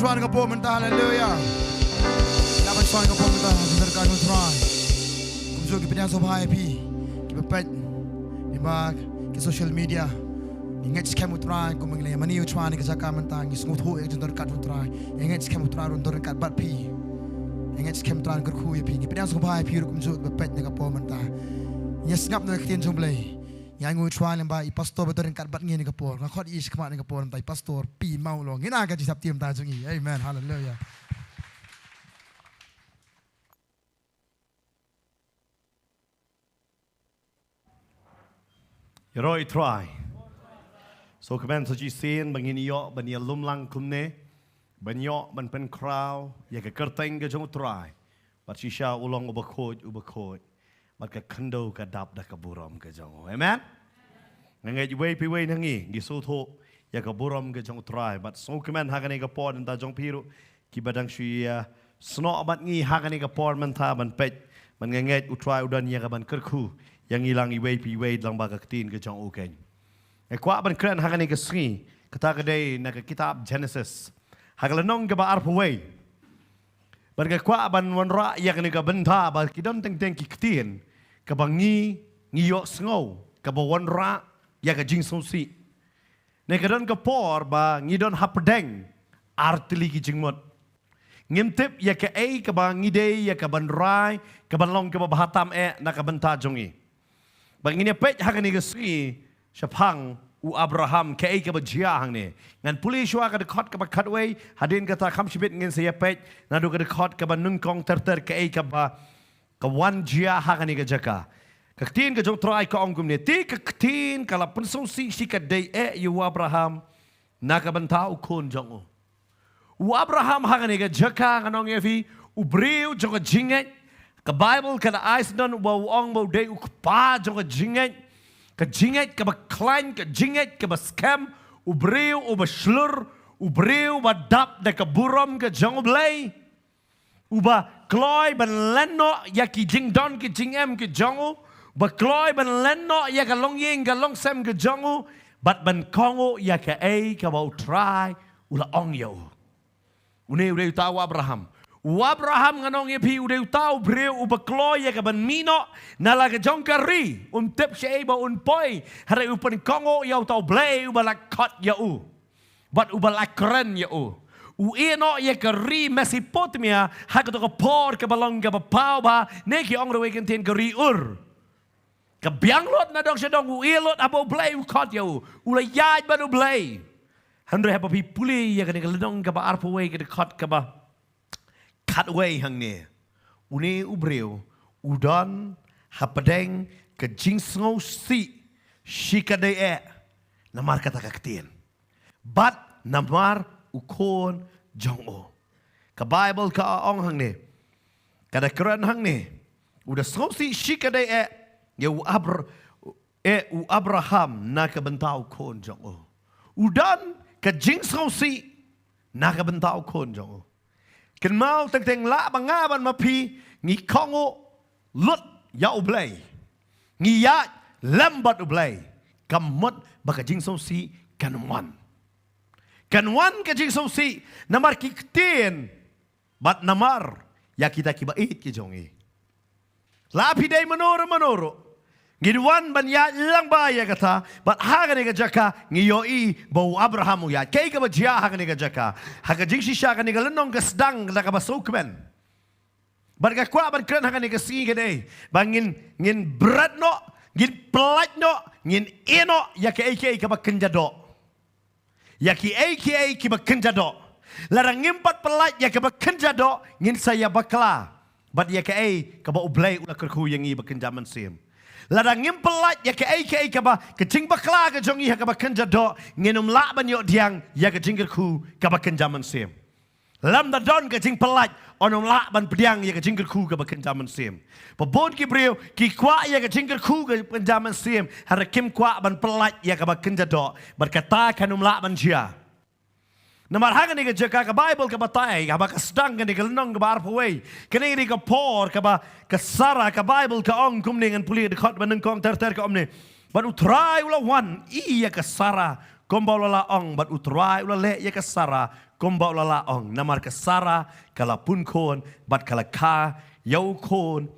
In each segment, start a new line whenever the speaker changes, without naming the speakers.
Tuhan ke po mentah haleluya. Dapat Tuhan ke po mentah berkat Tuhan. Kumso kita sobai pi. Kita pet di bag ke social media. Ingat kamu Tuhan ku mengelai mani Tuhan ke jaka mentah ngis nguthu ek berkat Tuhan. Ingat kamu Tuhan berkat bat pi. Ingat kamu Tuhan kerku ya pi. Kita sobai pi kumso pet ke po mentah. Yes ngap nak tian jomblay. Yang ngucuan yang baik pastor betul dengan kat ngini kapor, ngakot is kemat dengan kapor, tapi pastor pi mau lo, ngina akan jisap tiam tajungi, amen, haleluya.
Yaroi try. So kemen so jisin bangini yo bani lum lang kumne, bani yo ban pen crowd, ya ke kerteng ke jong try. Bat shisha ulong ubakoj. Maka kendo ka dap da kaburam ke jong. Amen. Ngai juway piway nangi gisuto ya kaburam ke jong try. But so kemen hagani ka pod ta jong piru ki badang shuya sno abat ngi hagani ka pod man ta ban pet man ngai utry udan ya ka ban kerku yang ilang iway piway lang baga tin ke jong ukeng. E kwa ban kren hagani ka sri kata kadai na ka kitab Genesis. Hagalanong ka ba arpaway. Barga kwa ban wanra ya ka ni ka benta ba kidam teng ki ktin. Kabangi ngiyok snow kabawan ra ya ka jing sonsi ne kadon ka por ba ngidon hapdeng artili ki jingmot ngimtip ya ka ei ka bangi de ya ka ban rai ka ban long ka bahatam na ka banta jongi bangine pet hakani ka sri shapang u Abraham ka ei ka bajia hang ne ngan puli shwa ka dekhot ka bakhatway hadin ka ta kham shibit ngin se ya pet nadu ka dekhot ka ban nungkong ter ka ei ka ba kawan jia hakani ka jaka kaktin ka jong try ka ongkum ne ti kaktin kala pensong si ka day yu Abraham nakabantao kun jong u Abraham hakani ka jaka kanong yefi ubriu jong jinget ka Bible ka ais don wa ong mo day u pa jong jinget ka ba klein ka jinget ka ba scam ubriu u ba slur ubriu ba dap da ka buram ka jong blay uba kloy ban lenno ya ki jing don ki jing em ki jongu ba kloy ban lenno ya ka long ying ka long sem ki jongu bat ban kongo ya ka ei ka bau try ula ong yo une ude tahu Abraham nganong ye pi ude tahu breu uba kloy ya ka ban mino nala ka jong ka ri tep she ba poi hare upan kongo ya tahu blay uba la kot ya bat uba la kren ya Ueno ye ka ri Mesopotamia hak to ka por ka balong ka pau ba neki ong rewe kan tien ka ri ka biang lot na dong sedong uelot abo blay u kot yo ula yaj ba do blay handre haba pi puli ye ka ni ka ledong ka ba arpo we ka kot ka ba cut way hang ne une ubreu udon hapadeng ka jingsngo si shika de namar kata ka ktien bat namar ukon jong ka Bible ka ong hang ne kada keren hang ne udah sosi shika de u Abraham na ka bentau kon jong udan ka jing sosi na ka bentau kon jong ken mau teng la bangaban mapi ngi kongo lut ya ublay ngi ya lambat ublay kamot baka jing sosi kanwan Kanwan ka jing si namar kiktin bat namar ya kita kibait ki jongi. Lapi day manoro. Gidwan ban ya lang ba ya kata bat haga ni ka jaka ngiyoi bau Abraham ya kay ka ba jia haga ni ka jaka haga jing shisha ka ni ka lenong ka sedang ka ba sukmen. Bat ka kwa ban kren haga ni ka si ka day bangin ngin berat no ngin pelat no ngin eno ya ka ka ba kenjado. Yaki AKA ki bakenjado. Larang ngimpat pelat ya ka bakenjado ngin saya bakla. Bat ya ka ka ba ublay ula kerku yang i bakenjaman sim. Larang ngimpelat ya ka AKA ka ba kecing bakla ka jongi ha ka bakenjado nginum la ban yo diang ya ka jingkerku ka bakenjaman sim. Lam da don ka jing pelat onum la ban pediang ya ka jingkerku ka bakenjaman sim. Pabon ki breu ki kwa ya ka jingkerku ka bakenjaman sim. Hara kim kwa ban pelat ya ka bakenjado berkata kanum la ban jia. Namar hagan ni ka jaka ka Bible ka batay ka ba ka sedang ka ni ka lenong ka ba arpaway ka ni ka por ka ba ka sara ka Bible ka ong kumning an puli dekot ban kong ter ka omne ban utray ula wan iya ka sara kumbau lala ong bat utrai ula le ya ke Sara kumbau lala ong namar ke Sara kala pun kon bat kala ka yau kon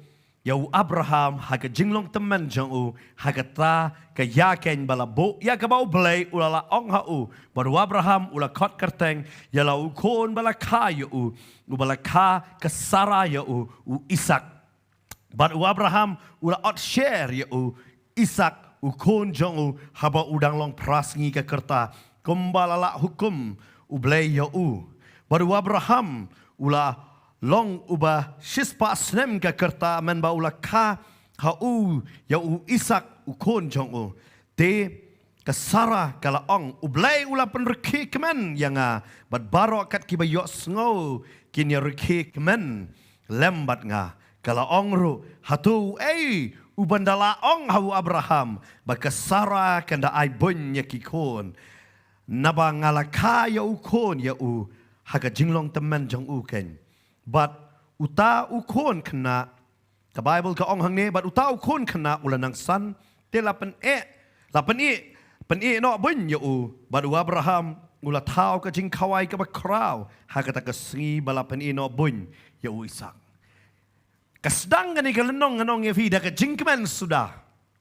yau Abraham haga jinglong teman jong u haga ta ke yaken bala bo ya ke bau blai ula la ong ha u baru Abraham ula kot kerteng ya la u kon bala ka ya u bala ka ke Sara ya u Ishak but Abraham ula ot share ya u Ishak u kon jong u haba udang long prasngi ke kerta kumbalala hukum u blai ya u baru Abraham ula long uba shispa snem ke kerta men ba ula ka ha u ya u Ishak u kon jong u te ke Sara kala ong u blai ula penreki kemen yanga bat barokat ki ba yo sngo kin ya reki kemen lembat nga kala ong ru hatu ubandala ong hau Abraham baka Sara kanda ai bun ya kikon naba ngalaka ya ukon ya u haga jinglong temen jong u ken but uta ukon kena ka Bible ka ong hang ne but uta ukon kena ulanang san te lapen no bun ya u but Abraham ula tau ka jing kawai ka ba kraw haga ta ka singi balapen no bun ya u Ishak kasdang gani kalenong anong yevida ka jingkemen sudah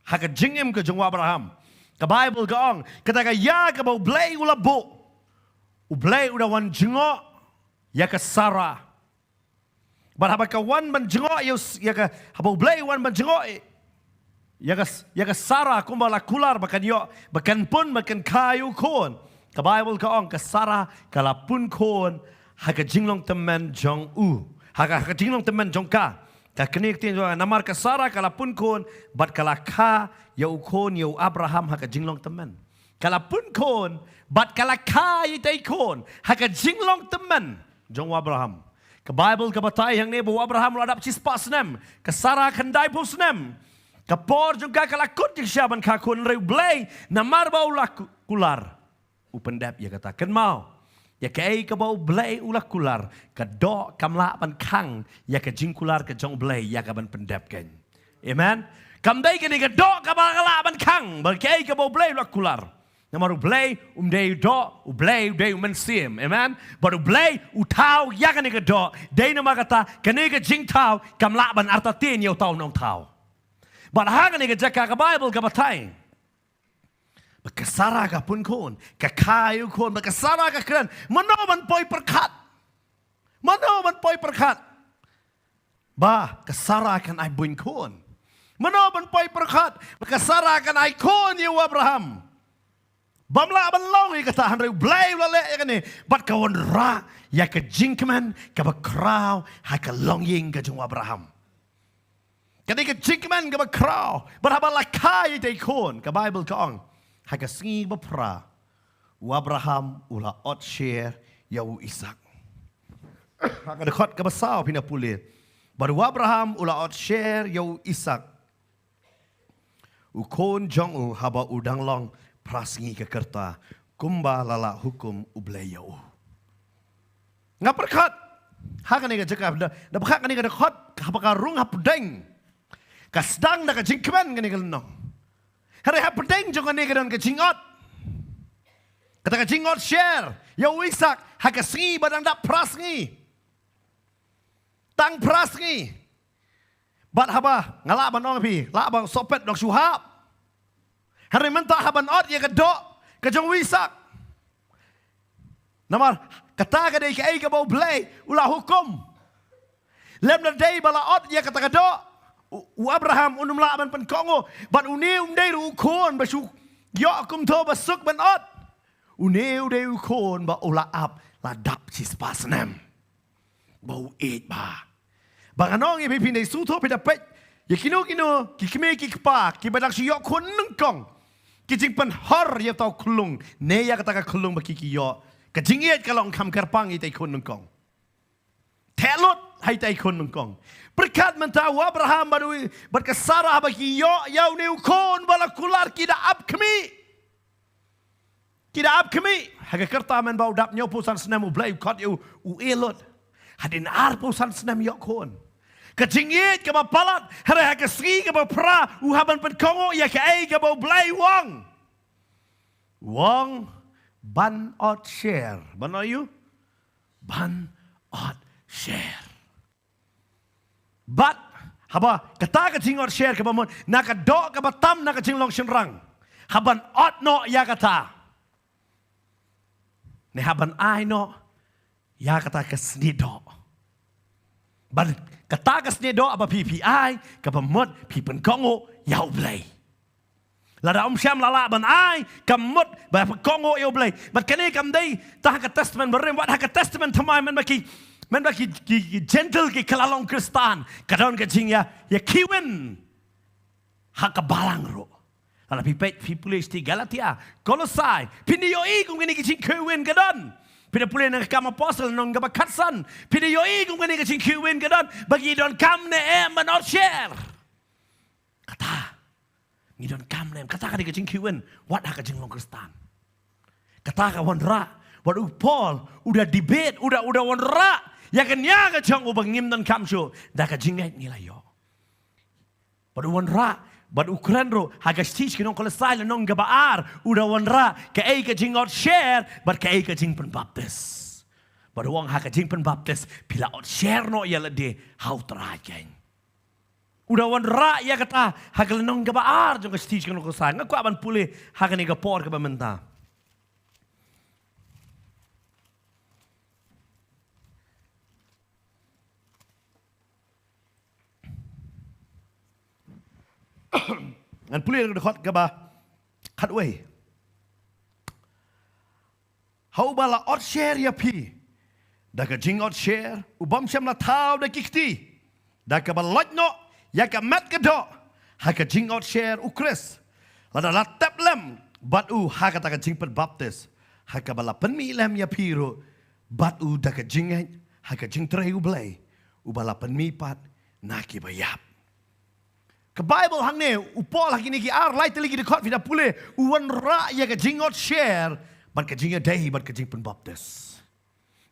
haka jingem ka jong Abraham ka Bible ka ong kataka ya ka bau blay ula bo u blay ula wan jingo ya ka Sara but haba ka wan ban jingo ya ka haba blay wan ban jingo ya ka Sara kumbala kular bakan kayu kon ka Bible ka ong ka Sara kala pun kon haka jinglong temen jong u haka jinglong temen jong ka kenik tin namar ke Sara kala pun kon bat kala ka yau kon yau Abraham haka jinglong teman kala pun kon bat kala ka yitai kon haka jinglong teman jong Abraham ke Bible ke batai yang ne bo Abraham ladap cispa snem ke Sara kendai pun snem ke por juga kala kut jik syaban ka kon reu blay namar bau kular upendap ya kata ken mau ya kei ke bau blay ulah kular ke do kamla ban kang ya ke jingkular ke jong blay ya ke ban pendap ken amen kam dai ke ni ke do ke bala ban kang bal kei ke bau blay ulah kular namaru blay dei do blay dei sim amen baru blay utau ya ke ni ke do dei nama kata ke ni ke jing tau kamla ban arta tin yo tau nong tau bal ha ke ni ke jaka ke Bible ke batai baka Sara ka pun kon ka kayu kon baka Sara ka kren mano man poi perkat ba ka Sara kan ai bun kon mano man poi perkat baka Sara kan ai kon yu Abraham bamla ban long ka ta han blay le ya kan ni bat ka won ra ya ka jinkman ka ba kraw ha ka long ying ka jung Abraham kani ka jinkman ka ba kraw ba ba la kai te kon ka Bible ka ong haka singi bapra Abraham ula ot share yau Ishak haka dekot ke basau pina pulir baru Abraham ula ot share yau Ishak ukon jong u haba udang long prasingi ke kerta kumba lala hukum ublayau ngaperkat haka ni ke jekap da bakak ni ke dekot haba karung hapudeng kasdang da ke jingkmen ni ke lenong hari hapedeng jangan ni kadang kejingot. Kata kejingot share. Ya Ishak haka singi badang dak prasngi. Tang prasngi. Bat haba ngalak ban ong pi, lak bang sopet dok suhap. Hari mentah haban ot ya kedok kejong Ishak. Namar kata kadai ke ai ke bau blay ulah hukum. Lem dai bala ot ya kata kedok Abraham unum la ban pen kongo bat uneu dei ru kon ba su yo kum to ba suk ban ot uneu dei ru kon ba ola ap la dap sis pasnem bau et ba anong e pin dei su to pe da pe ye kino ki kme ki pa ki ba dak si yo kon nung kong ki jing pan hor ye tau klung ne ya kata ka klung ba ki yo ka jing yet ka long kam kerpang i tai kon nung kong telot hai tai kon nung kong berkat mentau Abraham baru berkat Sarah bagi yo yau ni ukon bala kular kida ap kami haga kerta men bau dap nyo pusan senam blai kot you u elot hadin ar pusan senam yo kon kejingit ke palat hara haga sri ke pra u haban pen kongo ya ke ai ke bau blai wong ban ot share. Ban you? Ban ot share. But haba kata ka jing ot share ka bamon nakadok ka batam nakajing long shenrang. Haban ot no ya kata. Ne haban ai no ya kata ka snido. Ban kata ka snido aba PPI ka bamot pipen kongo yau blay. Lada Syam lala ban ai kamut ba kongo yau blay. But kani kam dai ta ka testament berim wat ha ka testament thamai man baki gentle ki kalalong Kristan kadon ka jing ya kiwen ha ka balang ro. Lada pipulih ti Galatia Kolosai piniyoi kung kini kijing kiwen kadon. Pinapulih ng kam apostle nung gabakatsan piniyoi kung kini kijing kiwen kadon bagi don kam ne manot share. Kata ngidon kam nem kata ka di kijing kiwen wat ha ka jing long Kristan. Kata ka wanra wat Paul udah debate udah wanra ya kanya ka jang ubang ngimdan kam syo da ka jingait nilayo. Wat wanra but Ukrainro haga stich kinong kolosai nong gabaar udah wanra ka ay ka jing out share but ka ay ka jing pen baptist. But wong haga jing pen baptist pila out share no ya lade how terakhir. Udah wanra ya kata haga nong gabaar jong ka stich kinong kolosai ngaku aban pulih haga ni gapor ka bamenta. Ngan pulih ng dekot ka ba? Katway. How bala ot share ya pi. Da ka jing ot share. Ubam siyam na tao da kikti. Da ka balot no. Ya ka mat ka do. Ha ka jing ot share ukris. Lada latap lem. Bat ha ka ta ka jing pen baptist. Ha ka bala penmi lem ya piro. Bat da ka jing ha ka jing tray ublay. Ubala penmi pat. Naki bayap. Ke Bible hang ne upol lagi ni ki ar lai teli ki dekot vida pule uwan ra ya ka jingot share bat ka jinga dai bat ka jing pen baptist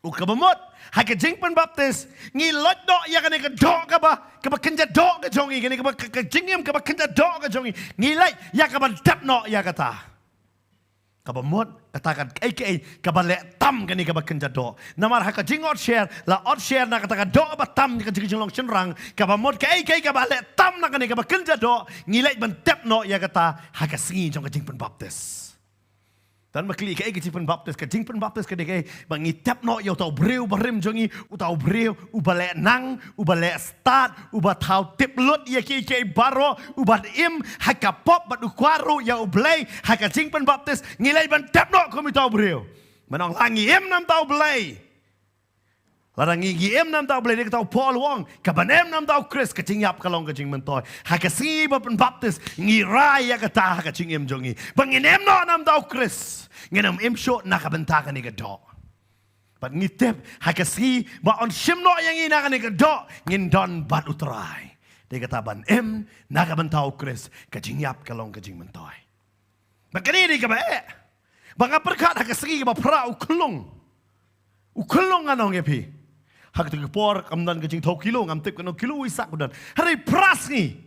u ka bamot ha ka jing pen baptist ngi lot do ya ka ne ka do ka ba kenja do ka jongi ka ne ka jingem ka ba kenja do ka jongi ngi lai ya ka ban tap no ya kata ka bamot katakan aka ka ba le tam ka ne ka ba kenja do namar ha ka jingot share la ot share na kata ka do ba tam ka jing long shenrang ka bamot ka aka ka ba le tam na ka ne ka ba kenja do ngi lai ban tap no ya kata ha ka singi jong ka jing pen baptist. Dan makli ka jing pen baptist ka jing pen baptist ka de bang ngi tap no yo tau breu barim jongi u tau breu u bale nang u bale start u ba tau tip lut ya ki baro u ba im ha ka pop ba u kwaru ya u blay ha ka jing pen baptist ngi lai ban tap no ko mi tau breu manong langi im nam tau blay larang ngi im nam tau blay de tau Paul Wong ka banem nam tau Chris ka jing yap ka long ka jing mentoy ha ka si ba pen baptist ngi rai ya ka ta ha ka jing im jongi bang inem no nam tau Chris ngenam im shot nakabentakan ni do. But ngitep hakasi ba on shimno yang ina kan ni do ngin don bat utrai. Dia kata ban im nakabentau Chris kajingyap kalong kajing mentoy. Makani ni ka ba banga perkat hakasi ba pra ukulong. Ukulong anong epi. Hak tu por kamdan kajing tau kilo ngam tip kano kilo isak kudan. Hari pras ni.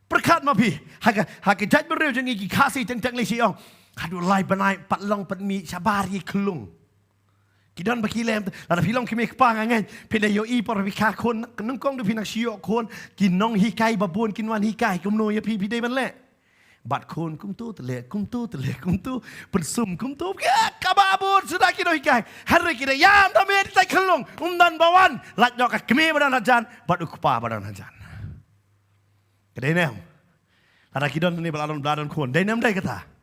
Perkat ma pi hak jaj bereu jangi ki kasi teng-teng li siong. Aduh lai banai patlong patmi sabari kelung. Kidan bakilem ada filong kimi kepang angan pina yo I por bika kon nung kong du pinak siok kon kinong hikai babon kinwan hikai kumno ya pi dei ban le. Bat kon kum tu tele kum tu persum kum tu kababun sudah kino hikai. Hari kira yam dame tai kelung dan bawan lat yo ka kimi badan hajan bat ukpa badan hajan. Kedai nem. Ada kidan ni baladon kon dei nem dai kata.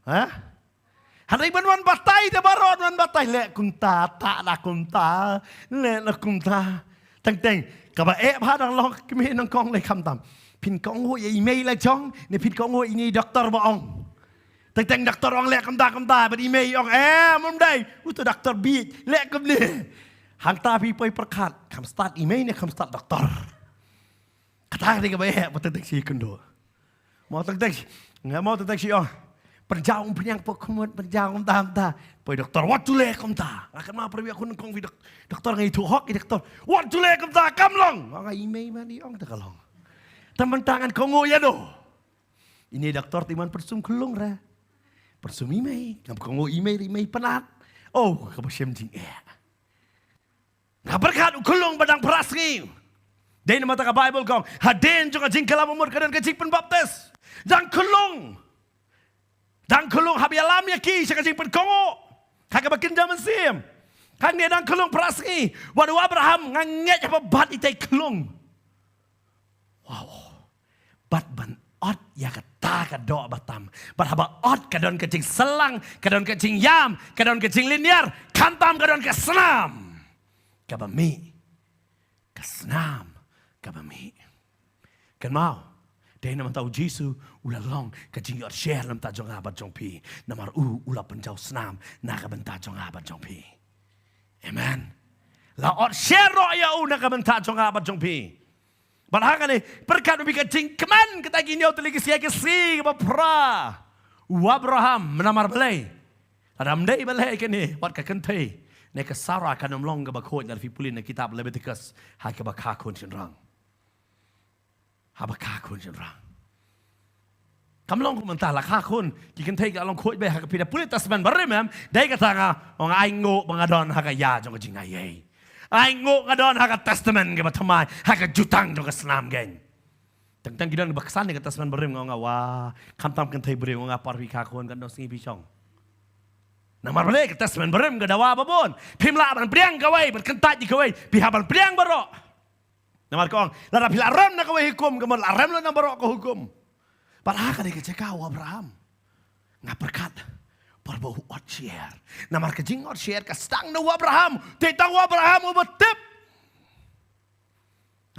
Hah? Hari banwan batai de baron wan batai le kunta tak la kunta le la kunta teng ka ba pha dang long kmi nang kong le kham tam pin kong ho ye email la chong ni pin kong ho ini doktor ba ong teng doktor ong le kam da ba email ong mum dai tu doktor bi le kam ni hang ta pi poi perkat kam start email ni kam start doktor kata ni ka ba ba teng si kundo mau teng nggak mau teng si ong perjauh penyang pokemon perjauh tam poi doktor what to le kom ta akan ma perwi aku nongkong vi doktor ngai tu hok doktor what to le kom ta kam long nga email mani ong ta kalong teman tangan kongo ya do ini doktor timan persum kelung ra Persumi mai, ngam kongo imei penat. Oh, kabasyam jing Ngabarkat ukulong badang perasngi. Dahil mata ka Bible kong, haden jong jing kalamumur kadan ka jing penbaptis. Dang kulong habi alam yaki sa ka jing penkongo. Haka bakinda mansim. Hang ne dang kulong perasngi. Wadu Abraham nganget apa bat itay kulong. Wow. Bat ban ot ya kata ka do batam. Bat haba ot kadon ka jing selang, kadon ka jing yam, kadon ka jing linear, kantam kadon ka senam. Kabami, kasnam, kabami. Kan mau, dahil naman tahu Jesu ulalong kajing yor share lam ta jong abat jong pi, namar ula penjau senam nakabenta jong abat jong pi. Amen. La ot share ro ya nakabenta jong abat jong pi. Balhangan ni berkat ubi kajing keman kita gini au teligi sia kesi pra. Abraham menamar belai. Adam dai belai kini wat ka kentai. Neka Sarah kanam long ga bakot na fipulin na kitab Leviticus ha ka bakakon sinrang. Ha bakakon sinrang. Kamlong kumanta la kakon kikan tay ka long khoj be ha ka pida pulit tasman barem dai ka tanga ong ai ngo bangadon ha ka ya jong jing ai. Ai ngo ngadon ha ka testament ga bathamai ha ka jutang jong ka snam gen. Tang gidan baksan ni ka tasman barem nga wa kamtam kan tay barem nga parwi kakon kan no singi bisong. Namar balik tasman berem gadawa babon. Pimla ban priang kawai berkentat di kawai. Pihaban priang barok. Namar kong lara pila ram na kawai hukum gamon ram la na barok ko hukum. Para ka di kecekau Abraham. Ngaperkat parbo ot share. Namar kejing ot share ka stang na Abraham. Tetang Abraham ubetip.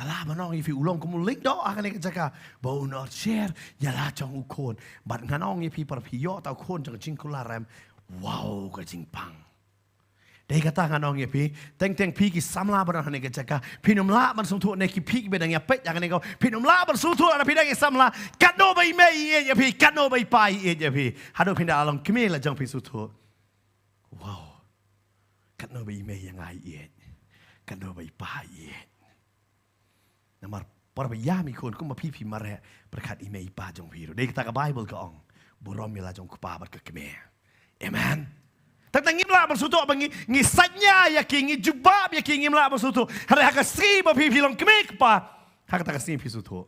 Alah manong ifi ulong kumulik do akan ni keceka bau ot share yala chong ukon. Bat nganong ifi parpiyo tau kon jang jingkula ram. Wow, kajing pang. Dai kata nganong ya pi, teng pi ki samla barang hane ke jaka, pinum la ban sung tu ne ki pi bedang ya pet yang ne ko, pinum la ban sung tu ana pidang samla, kadno bai mei ya pi, kadno bai pai ya pi. Hado pinda along kime la jang pi su tu. Wow. Kadno bai mei yang ai ye. Kadno bai pai ye. Namar par bai ya mi kon ku ma pi mare berkat imei pa jong pi. Dai kata ka Bible ka ong, borom mila jong ku pa bat ke kime. Amen. Tentang ngimla bersutu bangi ngisanya ya kingi jubab ya kingi ngimla bersutu. Hari haka sri ba pipi long kemek pa. Haka taka sri pisutu.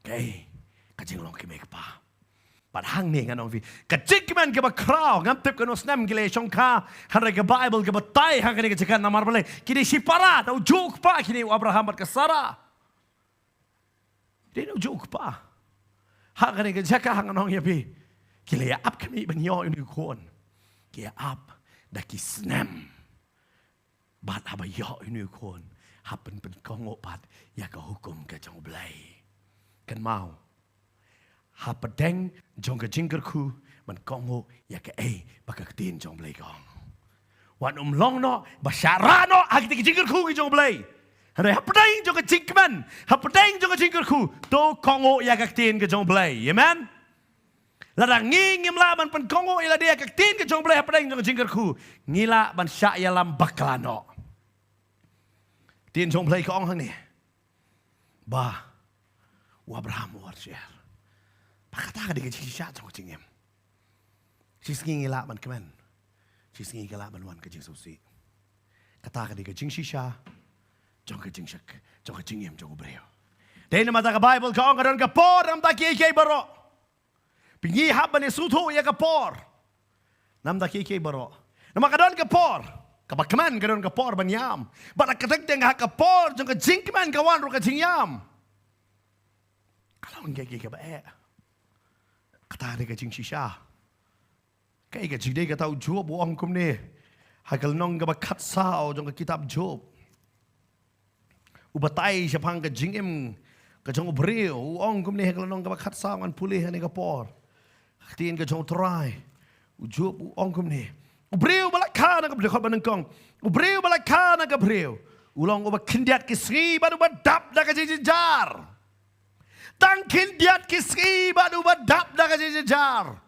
Okay. Kajing long kemek pa. Padhang ni nganong vi. Kajing man ke ba kraw ngam tip kano snam gile shong ka. Hari ke Bible ke batai haka ni kejakan namar bale. Kini si para tau juk pa kini Abraham bat ke Sarah. Dia no juk pa. Haka ni kejakan nganong ya pi. Kaya ap kami banyo ini kon. Kaya ap daki snam. Bat abayo ini kon. Happen pen kongo pat ya ka hukum ka jong blai. Kan mau. Hapadeng jong ka jingker ku man kongo ya ka baka tin jong blai kong. Wan long no basyara no agti ka jingker ku ki jong blai. Hare hapadeng jong ka jingkman. Hapadeng jong ka jingker ku to kongo ya ka tin ka jong blai. Amen. Ladang ngingim laban pen kongo ila dia kaktin ke jong blai hapadeng jong jingkerku. Ngila ban sya ya lam baklano. Tin jong blai ko ong hang ni. Ba. Abraham war share. Pakata ka di ke sya jong jingem. Sis ngila ban kemen. Sis ngila ban wan ke jing susi. Kata ka di ke jing shisha. Jong ke jing shak. Jong ke jingem jong breo. Dahil mata ka Bible ka ong karon ka por am ta kay baro. Pingi haban ni suto ya kapor. Nam da kiki baro. Nama kadon kapor. Kapakman kadon kapor banyam. Barak katek teng ha kapor jong ka jingkman kawan ro ka jingyam. Kalau ngai ka ba kata ka jing shisha. Kai ka jide ka tau Job ong kum ni. Hakal nong ka ba khat sao jong ka kitab Job. Ubatai siya pang ka jingim ka jong breo ong kum ni hakal nong ka ba khat sao an pulih ni kapor. Tiin ka jong try. Ujub ong kum ni. Ubreu balak ka na ka breu ban kong. Ubreu balak ka na ka breu. Ulong uba kindiat ki sri badu badap da ka jijar. Tang kindiat ki sri badu badap da ka jijar.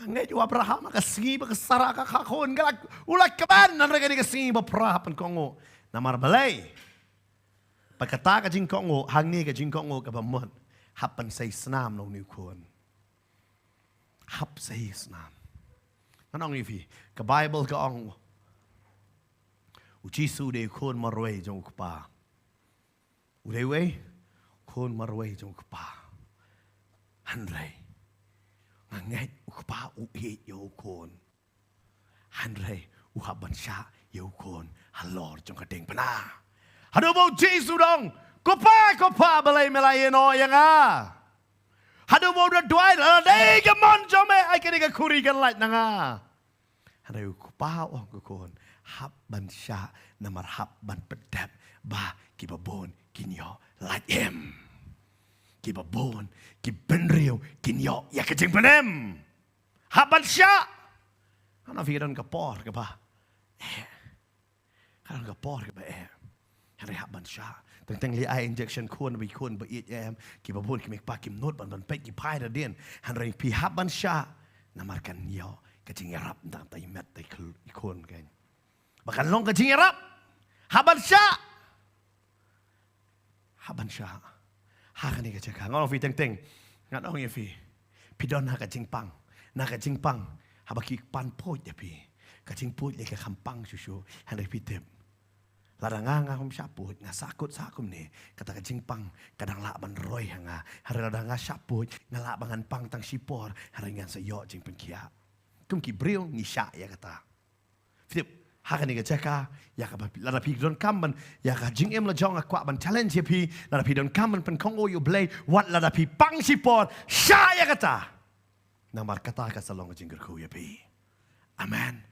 Ngai ju Abraham ka sri ba ka Sarah ka kakon galak ulak ka ban na ka ni ka sri ba prapan kongo. Namar balay. Pagkata ka jing kongo hang ni ka jing kongo ka ba mon. Hapan say snam no ni kon. hap say snam anong ifi ka Bible ka ong uchisu de khon marway jong pa udewe khon marway jong pa hanrei ngangai ukpa uhe yo khon hanrei uhaban sha yo khon halor jong ka ding pana hadu bo jisu dong kopa balai melai no yang hadu bo da dwai la dei ga mon jome ai ke ga kuri gan lait nanga hadu kopa ong ko khon hab ban sha namar hab ban pedap ba ki babon kinyo lait em ki babon ki benrio kinyo ya ke jing penem hab ban sha ana fikiran ka por ka ba kan ka por ka ba hari hab ban sha teng li ai injection khon bi khon ba it em ki ba bon ki mek pa kim not ban pe ki pai da den han rai pi hab ban sha namar kan yo ka jing rap dang tai met tai khon kan bakan long ka jing rap hab ban sha ha kan ni ka cha ngong fi teng ngat ong ye fi pi don ha ka jing pang na ka jing pang ha ba ki pan po ya pi ka jing po le ka kham pang shu han rai pi tep ladang hom saput nga sakut sakum ni kata kajing pang kadang la ban roy hanga hari ladang saput nga la bangan pang tang sipor hari ngan sayo jing penkia kum ki bril ni sha ya kata flip hakan ni ka ya ka lada pi don kamban ya ka jing em la jong akwa ban challenge pi lada pi don kamban pen kong o you play what lada pi pang sipor sha ya kata namar kata ka salong jing ku ya pi amen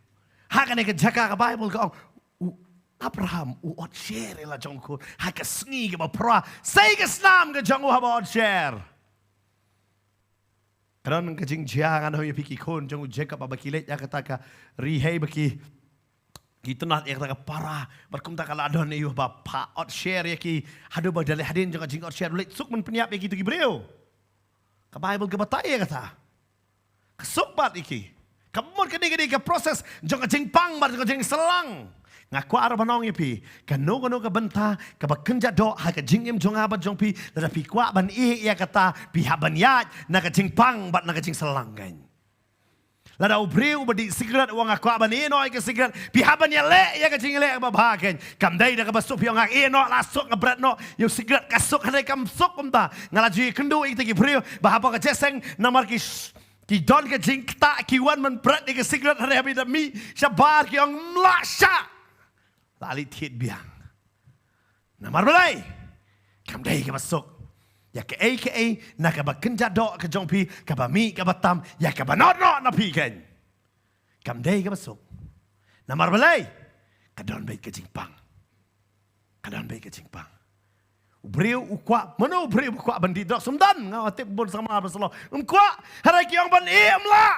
hakan ni ka ka bible ka Abraham uot share la jongku haka sngi ke ba pra sai ke snam ke jongu ha ba share karon ke jing jiang an ho piki khon jongu jacob ba kilet ya kata ka rihei baki gitunat ya kata ka para berkum ta kala adon yu ba pa ot share ya ki hadu ba dale hadin jonga jing ot share let suk men penyap ya gitu ki breu ka bible ke batai ya kata kesuk bat iki kamun ke ni ke proses jonga jing pang ba jonga jing selang ngaku arah banong ipi kanu ka benta ka bakenja do ha ka jingim jonga ba jong pi la pi kwa ban i ya kata pi haban ya na ka jing pang bat na ka jing selang kan la da ubreu ba di sigrat wang aku ban i no ka sigrat pi haban ya le ya ka jing le ba ba kan kam dai da ka basu pi ngak i no la sok ka brat no yo sigrat ka sok ha kam sok kum ta ngala ji kendu i ta ki breu ba ha ka jeseng namar ki don ka jing ta ki wan man brat ni ka sigrat ha bi da mi shabar ki ong la sha lali tiet biang namar balai kam dai ka masuk ya ke na ka bakenja do ka jong pi ka ba mi ka batam ya ka banot no na pi kan kam dai ka masuk namar balai ka don bai ka jingpang ubreu ukwa mano ubreu ukwa bandi dok sumdan nga tip bon sama basalo ukwa harai ki ong ban em la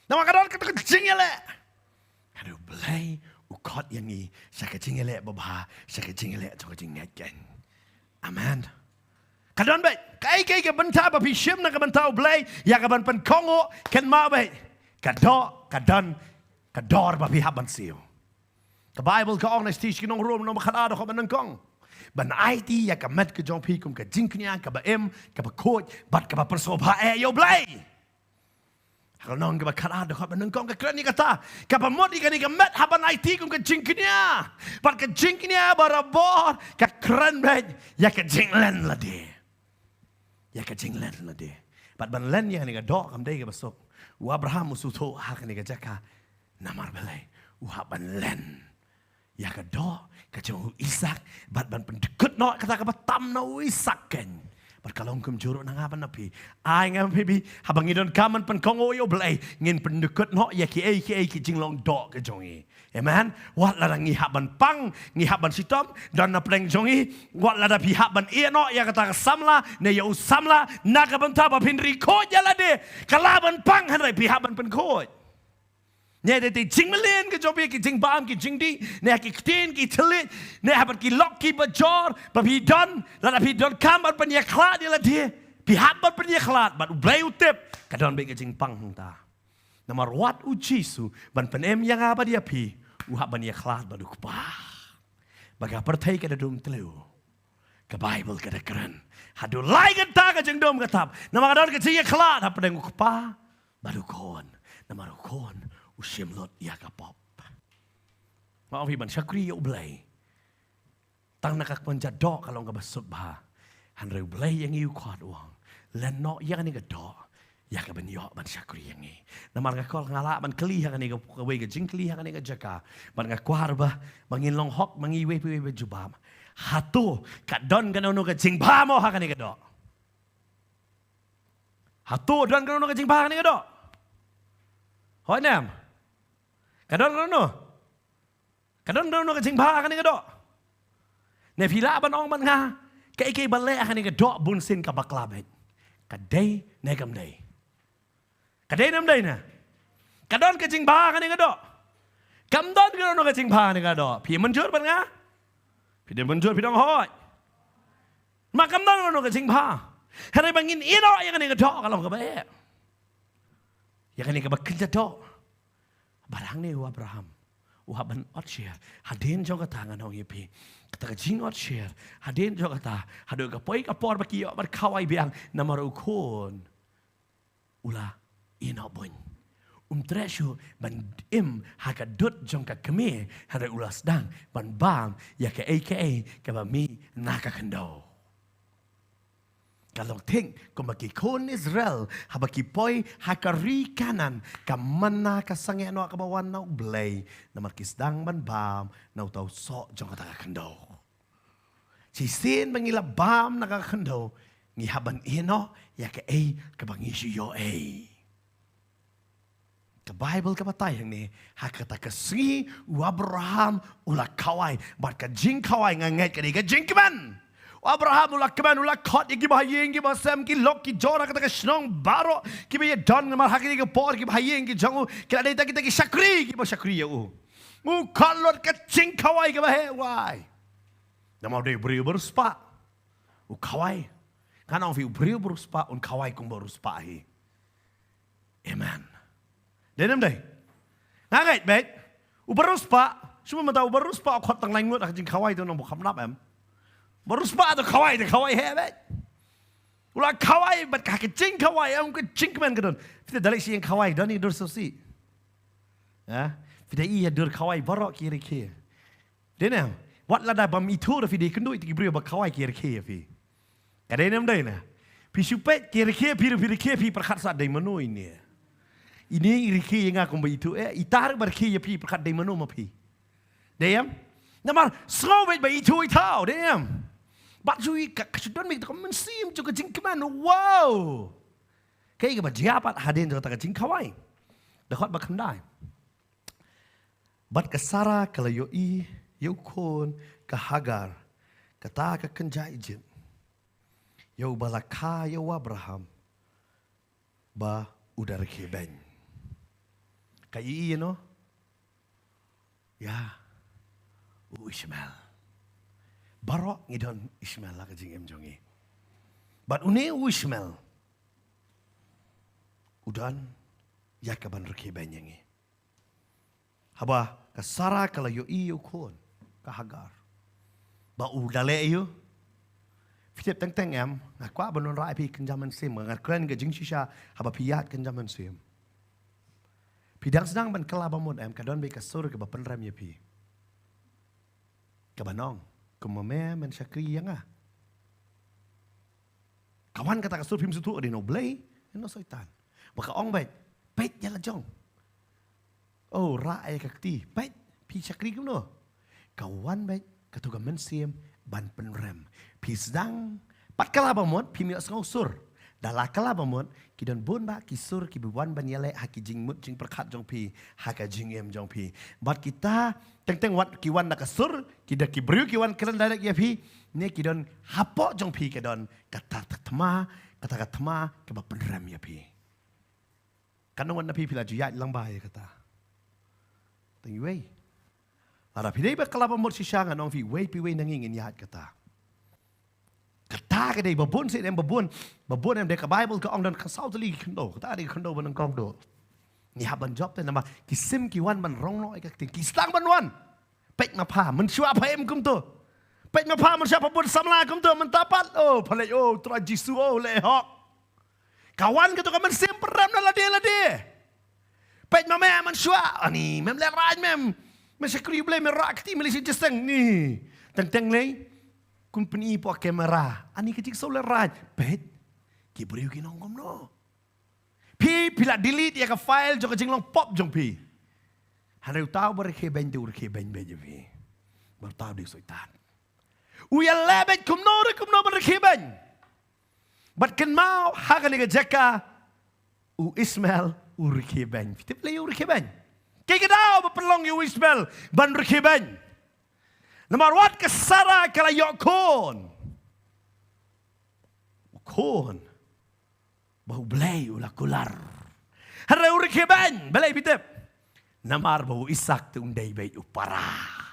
nama ka don ka jingele aduh balai ukot yang ni saya kecing elek babah saya kecing elek jong kecing ngetken amen kadon baik kai ke benta ba pishim na ka benta blai ya ka ban pen kongo ken ma baik kador ba pi haban siu the bible ka ong stish kinong rom no makhala do ban kong ban it ya ka met ke jong pi kum ka jing knya ka ba em ka ba coach bat ka ba persoba yo blai kalau nong ke bakar ada kau benengkong ke kerani kata kapa mod ikan ikan met haban IT kum ke jingknya par ke jingknya barabor ke keren bej ya ke jinglen lah dia pat ban len ya ni ke dok kam dai ke besok u Abraham musuto hak ni ke jaka namar belai u haban len ya ke dok ke jong Isak bat ban pendekut no kata ke tam no Isak kan kalong kum juruk nang apa napi ai ngam pibi habang idon kaman pen kongo yo blai ngin pendekut no ya ki ki jinglong dok ke jongi amen wat la ngi haban pang ngi haban sitom dan na pleng jongi wat la da pi haban e no ya kata samla ne ya usamla na ka banta ba pinri ko ya la de kalaban pang han pi haban pen ko ne de jing melen ke jobi ki jing bam ki jing di ne ki ktin ki telit ne habat ki lok ki bajor ba pi don la pi don kam ban pen ya khlat dia la dia pi habat pen ya khlat bat blai utep ka don be ke jing pang ta namar wat u jisu ban pen em yang apa dia pi u haban ya khlat ba du pa baga perthai ka dum tleu ke Bible kada keren. Hadu lai kita ke jeng dom katap. Nama kadon ke cia kelat apa dengan kupa baru kon. Nama kon usim lot ya kapop. Maaf iban syakri ya ublay. Tang nakak penjadok kalau nggak basut bah. Hanre ublay yang iu kuat uang. Lenok yang ni kedok. Ya ke benyok ban syakri yang ni. Nama ngakol ngalak ban keli yang ni ke wei ke jing keli yang ni ke jaka. Ban ngakuar bah mangin long hok mangi wei jubam. Hatu kadon kanono ke jing ba mo ha kani kedok. Hatu don kanono ke jing ba kani kedok. Hoi nam. Kadon kanono ke jing ba kani kedok. Ne pila ban ong ban nga ke bale kani kedok bun sin ka baklabet. Kadai ne kam dai. Kadai nam dai na. Kadon ke jing ba kani kedok. Kam don kanono ke jing ba kani kedok. Pi menjur ban nga. Pidang menjur, pidang hoi. Makam dong no kecing pa. Hari bangin ino yang ni kedok kalau kebaik. Yang ni kebak kerja dok. Barang ni Abraham. Ban otshare. Hadin jong kata ngan orang yepi. Kata kecing otshare. Hadin jong kata. Hadu kapoi kapor baki bar kawai biang nama ukon. Ula ino bun. Tresyo ban hakadut jong ka keme hada ulas dang ban bam ya ke aka ke ba mi nakakando. Kalau think kumaki kon Israel habaki poi hakari kanan kamana kasange no kabawan na ublay na markisdang ban bam na utaw so jong katakakando. Si sin bangila bam nakakando ngihaban ino ya ke kabangisi yo Ke Bible ke patay yang ni hakata kasi Abraham ula kawai bat ka jing kawai nganget ka di ka jing keman Abraham ula keman ula kot iki bahayeng ki basam ki lok ki jora kata ka snong baro ki be don mal hakini ka por ki bahayeng ki jangu kila data kita ki syakri ki ba syakri ya kalot ka jing kawai ka bahe wai nama de beri beruspa kawai kana fi beri beruspa kawai kum beruspa hi amen. Denam dai. Ngait bet. Ubarus pa. Cuma mata ubarus pa khot tang lain ngot jing kawai tu nang bukham nap em. Barus pa tu kawai he bet. Ulah kawai bet ka jing kawai am ke jing man kedon. Fita dalek si yang kawai dan ni dur sosi. Ya. Fita iya dur kawai barok kiri kiri. Denam. Wat lada bam itu dah fida kendu itu beri ba kawai kiri kiri fi. Kadenam dai na. Pi supet kiri kiri pi perkat sa dai menu ini. Ini iriki yang aku begitu itar berki ya pi perkat dai manu ma pi. Deyam. Namar sawet ba itu itau deyam. Bat jui kasudon mi to mensim juga jingkeman. Wow. Kai ga japat hadin jo ta jingkawai. Dakot ba khandai. Bat kasara kala yoi yukon ka Hagar. Kata ka kenja Egypt. Yo balaka yo Abraham. Ba udar ke ben. Kayi no? Ya. Ishmael. Barok ngidon Ishmael lah kajing emjongi. But une Ishmael. Udan ya kaban reke banyangi. Haba kasara kala yo iyo kon ka Hagar. Ba udale iyo. Fitip teng em ngakwa banon rai pi kenjaman sim ngakren kajing shisha haba piyat kenjaman sim. Pidang sedang ban kelabamon em kadon be kasur ke bapen ram ya pi. Kabanong kumame men syakri yang Kawan kata kasur pim sutu adi no blay no soitan. Maka ong bet jala jong. Oh rae kakti bet pi syakri kuno. Kawan bet katuga men sim ban penrem. Pi sedang pat kelabamon pi mi asngau sur. Dalam kelabamon kidon bon ba kisur ki buan banyale haki jing mut jing perkat jong pi haka jing em jong pi bat kita teng wat kiwan nak kasur kita ki bru kiwan keren dalek ya pi ne kidon hapo jong pi kidon kata tama ke ba penram ya pi kanong wan na pi pila juyat lang ba ya kata teng wei ara pi dei ba kelabamon si syang anong pi wei nangingin yahat kata Kata ke dia babun sih, babun yang dekat Bible ke orang dan kasau teli kendo, kata dia kendo banang kong do. Ni haban job tu nama kisim kiwan ban rong no ikak ting, kistang ban wan, pek napa, mencuba apa em kum tu, Pej mapa man siapa pun samla kum tu mentapat. Oh, palai oh, tra jisu oh lehok. Kawan ke tu kan sempre ram na lade. Pej mama man syua. Ani, mem le raj mem. Men sekri boleh merak ti Malaysia jesteng ni. Teng lei. Kun peni po kamera. Ani kecik so le raj. Pej. Ki beriu ki nongkom no. Pi pila delete ya ka file jong jing long pop jong pi. Hanai tahu berke ben tu berke ben je pi. Bertahu di soitan. Uya lebet kumno berke ben. Bat ken mau hakan ni jeka u Ismail urke ben. Kita play urke ben. Kaya daw berpelong yu Ismail ban urke ben. Nomor wat kesara kala yokon. Kon. Bau belai ulah kular. Hara urke ben. Belai bitep. Namar bau Isak tu undai bai upara.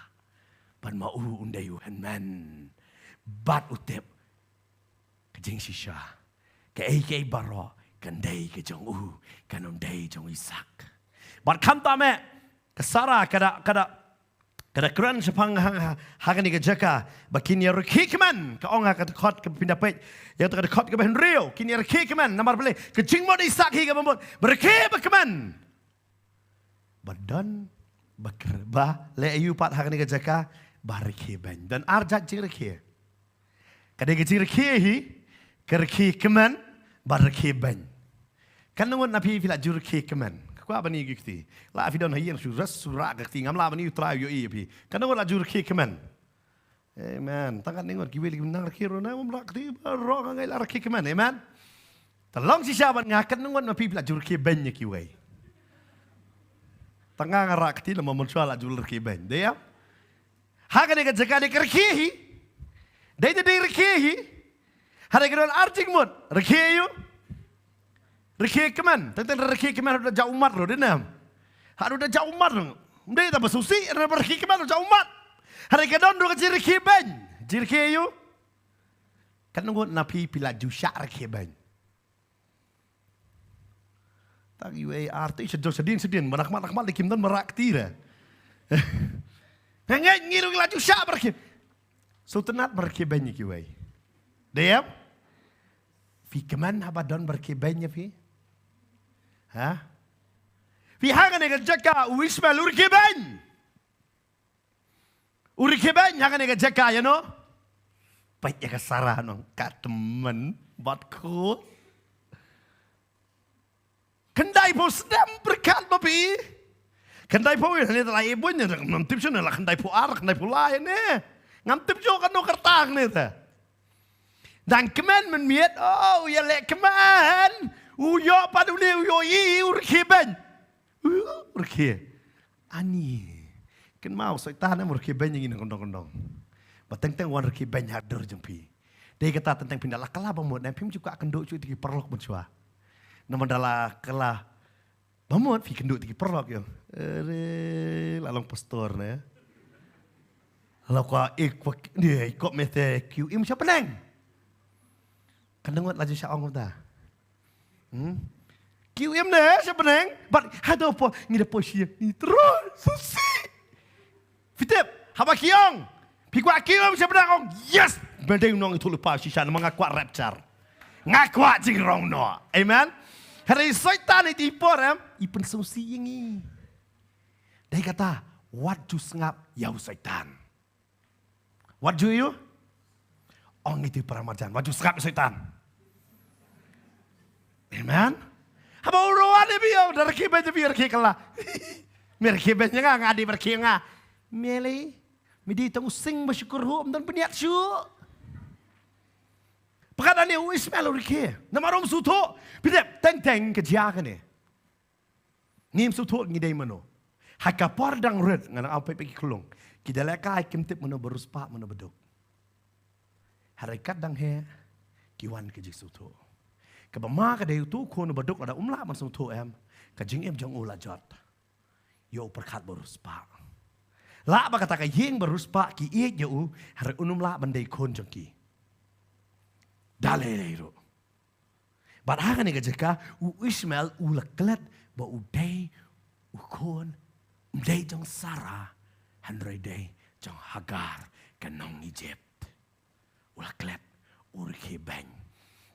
Ban mau undai hanman. Bat utep. Kejeng sisha. Ke baro. Kandai ke jong kan undai jong Isak. Bat kanta me. Kesara kada keran sepang hagan ke jaka. Bakini rekikman. Ka onga kata kot ke pindapet. Yang tu kada kot ke bahan rio. Kini rekikman. Namar belai. Kejeng mod Isak hingga membuat. Berkebakman. Badan bakrba le ayu pat hagan ke jaka. Barke ben. Dan arjat jirke. Kadang jirke hi. Kerke keman. Barke ben. Kan nungun nabi fila jurke keman. Kau apa ni gikti? La afi don hayen surat gikti. Ngam la bani utrai yo pi. Kan nungun la jurke keman. Amen. Tangan nungun kiweli nang kiro na umrakti ro ngai la rke keman. Amen. Talong si saban ngakan nungun nabi fila jurke ben kiwei. Tengah ngarakti lama muncul la jurke ben. Dia. Hakan ni kerja ni kerkehi. Dia jadi kerkehi. Hari kedua arjing mut. Rekeyu. Rekeh keman. Tentang rekeh keman udah jauh umat loh. Denam. Haru udah jauh umat loh. Dia tak bersusi. Rekeh keman udah jauh umat. Hari kedua udah kecil rekeh ben. Jirkeyu. Kan nunggu napi pila jusyak rekeh ben. Tak iwe arti sedin. Menak-menak dikim dan merakti dah. Ngai ngiru la jusyak berkeh. Sultanat berkeh ben kiwe. Dia. Fi keman abadon berkeh ben fi. Ha? Fi hagan ega jaka Ismail urke ben. Urke ben hagan ega jaka ya no. Pai ega sarah no kat temen batku. Kendai po sedem berkat babi. Kendai po ini adalah ibunya ngantip sini lah kendai po arak kendai po lain ne. Ngantip juga kan no kertang ne ta. Dan kemen menmiet oh ya lek kemen. Uyo padu ni uyo i urke ben. Urke. Ani. Ken mau soitan urke ben yang ini kondong-kondong. Bateng-teng wan urke ben hadir jempi. Dia kata tentang pindah lah kalah bamut. Dan pim juga akan duk cuy tiki perlok mencua. Nama dalah kalah bamut fi kenduk tiki perlok yo. Lalong pastor ne. Lalu kau dia ikut mete QM siapa neng? Kan dengar laju syawang kita. QM deh siapa neng? But ada apa? Ni ada posisi ni terus susi. Fitip, haba kiong. Pikwa QM siapa neng? Yes. Bendeng nong itu lupa sisa mengaku rapture. Ngaku jingrong no. Amen. Hari syaitan itu ipor ipen susi ini. Dia kata, what you ngap yau syaitan. What do you? Ong itu peramajan. What you ngap syaitan. Amen. Haba uruan dia biar dari kibat dia biar kikala. Merkibatnya ngadi berkinga. Meli, midi tahu sing bersyukur hum dan peniat syuk. Perkataan ni Ismail urke. Nama rom suto. Bidep teng kejakan ni. Nim suto ngidai mano. Haka pardang red ngana apa pergi kelong. Kita lekai kimtip mano beruspa mano beduk. Harikat dang he kiwan kejik suto. Kabama kadai tu kono beduk ada umla man suto kajing jong ula jot. Yo perkat beruspa. La ba kata ka yeng beruspa ki iek yo har unum la bandai kon jong ki. Dalero. Barahan ni kajaka Ismail ulaklet ba uday ukon uday jong Sarah handray day jong Hagar kanong Egypt. ulah klet urke beng.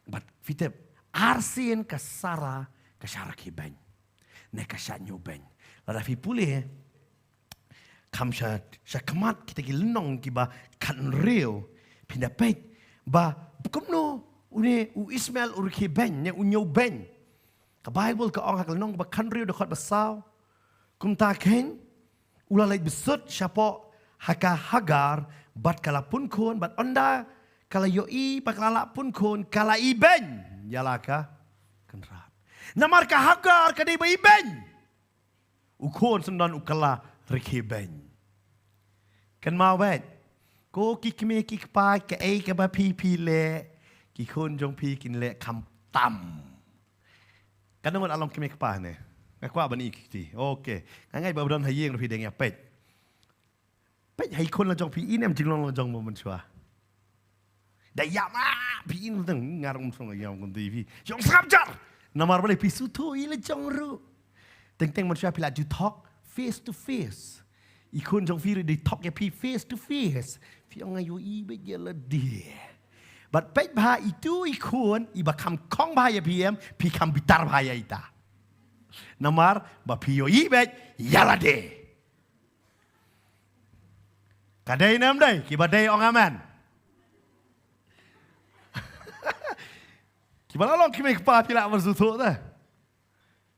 But fitep arsin ke Sarah ke syarki beng. Ne ke syanyo beng. Lada fi pulih kam syakemat kita ki lenong ki ba kan real pindah pek ba kumno une u Ismail urke beng ne unyo beng. Ka Bible ka ong hak lenong ba kan real dekat basau. Kum ta ken ulah lait besut syapo haka Hagar bat kala pun kon bat onda kala yoi paklala pun kon kala iben yalaka kenrat. Namar ka Hagar ka dei ba iben. Ukon sendan ukala rekeben. Kan mawet. Ko kikme kikpa ke ei ke ba pi le. Kikon jong pi kin le kam tam. Kan naman alam kime kpa ne. Ngakwa ba ni ikti. Okay. Ngay ba don hayeng pi deng ya pet. Pet hay kon la jong pi inem jinglong la jong mo man chwa. Da yama pi in teng ngarong song yam kon ti pi. Jong sabjar. Namar ba le pi sutu ile jong ru. Teng manusia bila you talk face to face. Ikon jong firi di talk ya pi face to face. Fi ang ayo ibe jela dia. But pet bah itu ikon iba kam kong bah ya PM pi kam bitar bah ya ita. Namar ba pi yo ibe yala de. Kadai nam dai ki badai ong aman. Ki balalong ki mek pa pila bersutu dah.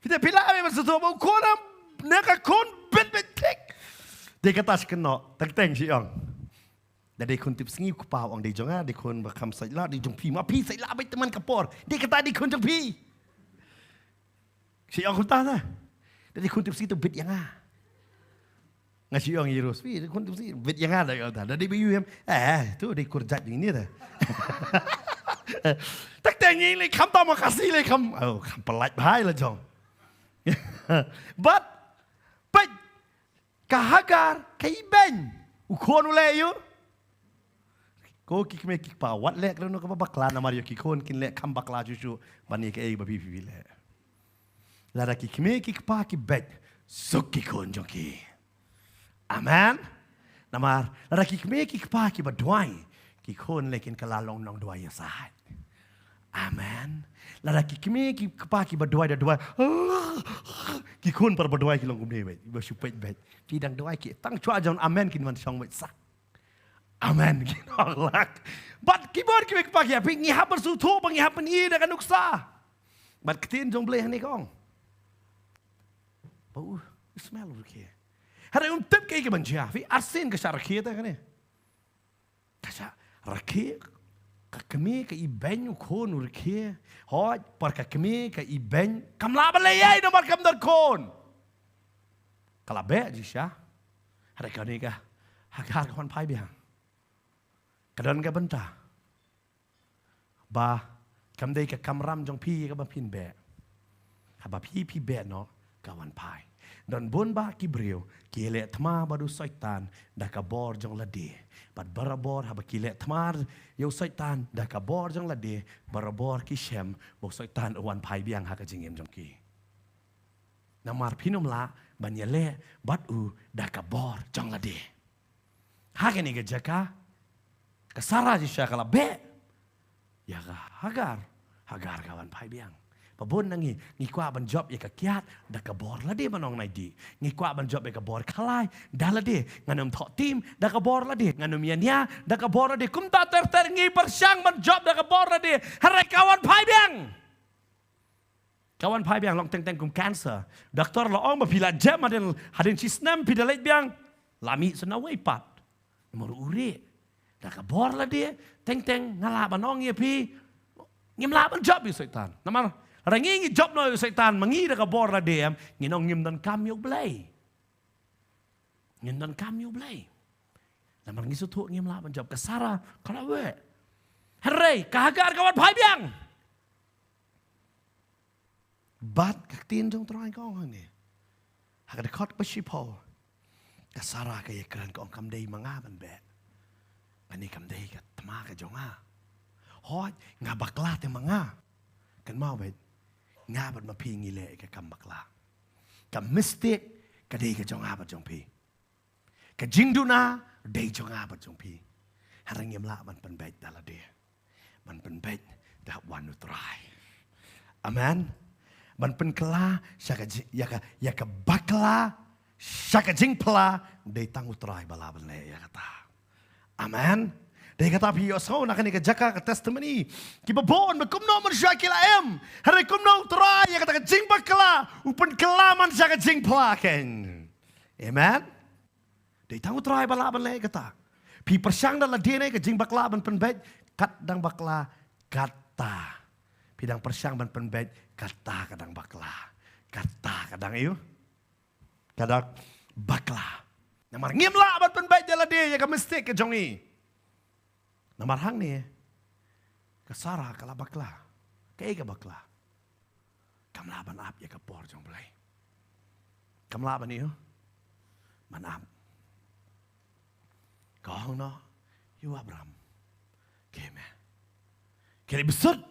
Kita pila kami bersuatu mau kona neka kon bet tek. Dia kata sekeno teng siang. Dari kon tip sengi ku pau ang di jonga di kon bakam saila di jong pi ma pi saila bai teman kapor. Dia kata di kon jong pi. Siang ku tana. Dari kon tip sengi tu bet yang ngasi ang Yesus. Pi kon tip sengi bet yang ada kata. Dari biu hem tu di kurjat ini dah. Tak tengi le kam ta makasih le kam. Oh kam pelat bahai lah jong. But ka Hagar ka iben ukon ule yo ko kikme kikpa wat lek no ka bakla na mario kikon kin lek kam bakla juju bani ka ei babi le la kikme kikpa ki bet sok kikon jonki amen namar la kikme kikpa ki badwai kikon lekin kalalong nong dua ya sahat amen. Lada kikme ki kapa ki berdua dah dua. Kikun per berdua ki long kumde bet. Iba supet bet. Tidang dua ki tang chua jon amen kin man song bet sak. Amen kin lak. But kibor ki kapa ki api ngi hap bersutu bangi hap ni dah kan uksa. But ketin jong bleh ni kong. Bau smell urke. Hari tip ki banjia fi arsin ke syarki ta kan ni. Kasha rakik kakme ka iben ukon urke hoj par kakme ka iben kamla balay nomor kam dar kon kala be jisha hari kani ka Hagar kon pai biang kadan ka benta ba kam dei ka kamram jong pi ka ba pin be ha ba pi be no kawan pai dan bon ba ki breu ki le thma badu saitan da ka bor jong lade bat barabor ha ba ki le thmar yo saitan da ka bor jong lade barabor ki shem bo saitan wan pai biang ha ka jingem jong ki namar pinom la ban ye le bat u da ka bor jong lade ha ke ni ga jaka ka Sarah ji sha kala be ya ga Hagar kawan pai biang pabon nangi ngikwa ban job ya kakiat da kabor la de manong nai di ngikwa ban job ya kabor khalai da la de nganom tho tim da kabor la de nganom yania da kabor la de kum ta ter ngi persyang ban job da kabor la de harai kawan pai biang long teng kum cancer doktor la ong ba pila jam hadin sisnam pidalet biang lami sena wei pat nomor ure da kabor la de teng ngala banong ye pi ngimla ban job yu setan namar rangi job no setan mangi da ka bor la dem nginong ngim dan kam yo blai ngim dan kam yo blai la mangi su thu ngim la ban job ka Sarah kala we hare ka Hagar kawan pai biang bat ka tin jong trai kong ni ha ka khot pa shi po ka Sarah ka ye kran kong kam dei manga ban be ani kam dei ka tama ka jong ha hoi nga bakla te manga kan mau bet nga bat ma pi ngi le ka kam bakla ka mistake ka dei ka jong ha bat jong pi ka jingduna dei jong ha bat jong pi Hari ngimla man penbait dalam dia. Man penbait dah wanu try. Amen. Man penkela yaka bakla syaka jingpla day tangu try balaban le ya kata. Amen. Dia kata pi yoso nak ni jaka ke testimony. Ki babon bekumno man syakila em. Hari kumno try ya kata jing bakla upen kelaman syaka jingpla ken. Amen. Day tangu try balaban le kata. Pi persyang dalam dia ni ke jing bakla ban penbait kat dang bakla kata. Pidang persyang ban penbait kata kadang bakla. Kata kadang iyo. Kadang bakla. Namar ngimla ban penbait dalam dia ya ke mesti ke jongi. Namar hang ni ke Sarah kala bakla. Ke ke bakla. Kamla ban ap ya ke por jong belai. Kamla ban iyo. Man ap. Kau no, you Abraham, keme, kiri besut,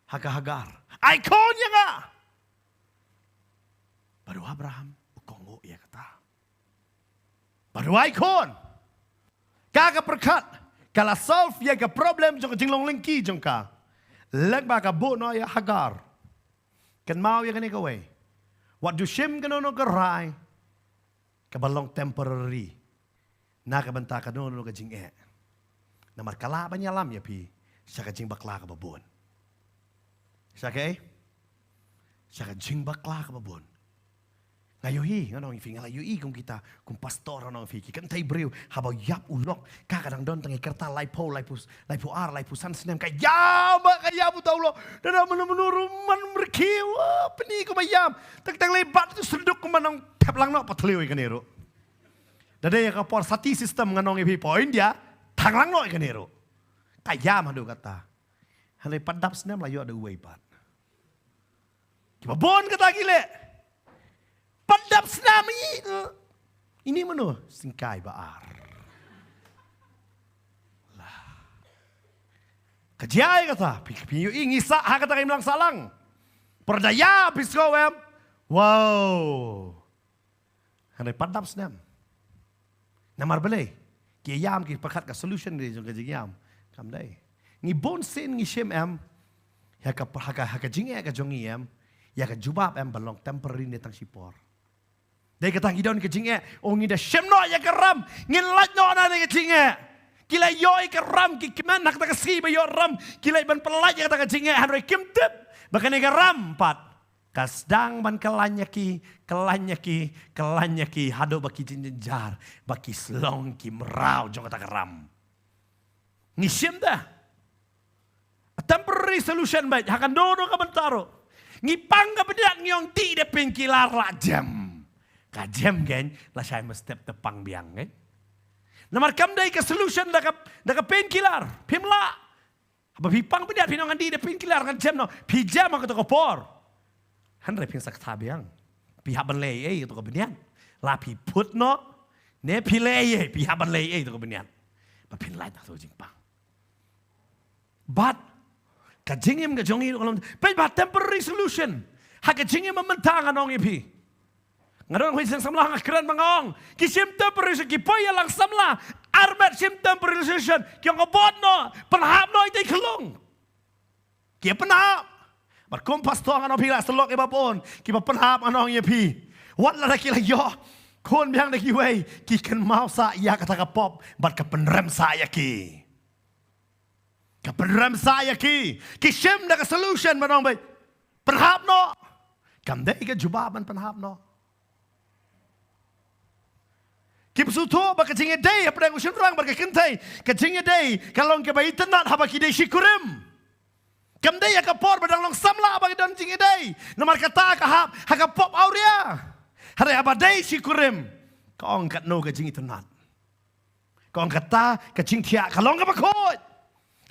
hagar, ikon yang ah, baru Abraham, ukongo ia kata, baru ikon, kagak perkat, kalau solve ia ke problem jong jinglong lengki jongka, leg baka bu no ya hagar, kan mau ya kan ikawe, what do shim kan no gerai, kebalong temporary. Nakabanta ka nono ka jing Namar kalaban niya alam ya pi. Siya ka jing bakla ka babon. Siya ka jing bakla ka babon. Ngayohi, nganong ifi ngayohi kung kita, kung pastor nganong ifi, kan tay brew, habaw yap ulok, kakadang don tangi kerta laipo ar, laipo san sinem, kayam taulo, dada menuruman merkiw, peni ko mayam, tagtang lebat itu serduk kumanong teplang no patliw ikanero. Dada yang kapor sati sistem nganong ipi poin dia tanglang no ikanero. Kayam hadu kata. Halai padap senam layu ada uway pat. Kibabon kata gile. Padap senam ini menu singkai baar. Lah. Kajai kata. Piyu ingisa ha kata kayo lang salang. Perdaya pisko em. Wow. Halai padap senam. Namar belai, kiyam ki pakat ka solution ni jong kajiyam, kam day. Ni bon sin ni shim em, haka jinge ka jongi em, ya ka jubab em balong temporary ni tang sipor. Day kata idon ka jinge, o ngi da shim no ya ka ram, ngin lat no na ni ka jinge. Kilai yo ka ram ki kiman nak ta ka si ba yo ram, kilai ban pelat ya kata ka jinge han re kim tip, baka ni ka ram pat. Kasdang ban kelanyaki, hado baki jinjar, baki slong ki merau jong kata keram. Ngisim dah. A temporary solution baik, hakan dono ka bentaro. Ngipang ka bedak ngiyong ti de pengkilar la jam. Ka jam gen, la saya mestep tepang biang gen. Namar kam dai ka solution da ka pengkilar, pimla. Apa pipang bedak pinongan di de pengkilar kan jam no, pijam ka to kopor. Han reping sak tabiang. Pihak banlei itu kebenaran. Lapi put no. Ne pilei pihak banlei itu kebenaran. Bapin lai tak tahu jingpang. But kajingim kajongi kalau but temporary solution. Hakajingim mementang anong ipi. Ngadon hui sing samlah ngakran mangong. Kisim temporary kipoy lang samlah. Armet sim temporary solution. Kyong abot no. Penhap no itay kelong. Kia penhap. Barkom pastor anong pila selok iba pun. Kiba penhap anong ya pi. Wat la kila yo. Kon biang de kiway. Ki kan mau sa ya kata ka pop. Bat ka penrem sa ya ki. Ka penrem sa ya ki. Ki shem da ka solution manong bay. Penhap no. Kam day ka jubaban penhap no. Ki psuto ba ka jinge day apa dang usun rang ba ka kentay. Ka jinge day kalong ke bay tenat haba ki day shikurim. Kam day ka por badang long samla bagi don jinge day. Nomor kata ka hap haka pop auria. Hari apa day shikurim. Ka ong kat no ka jinge tenat. Ka ong kata ka jing tia kalong ka bakot.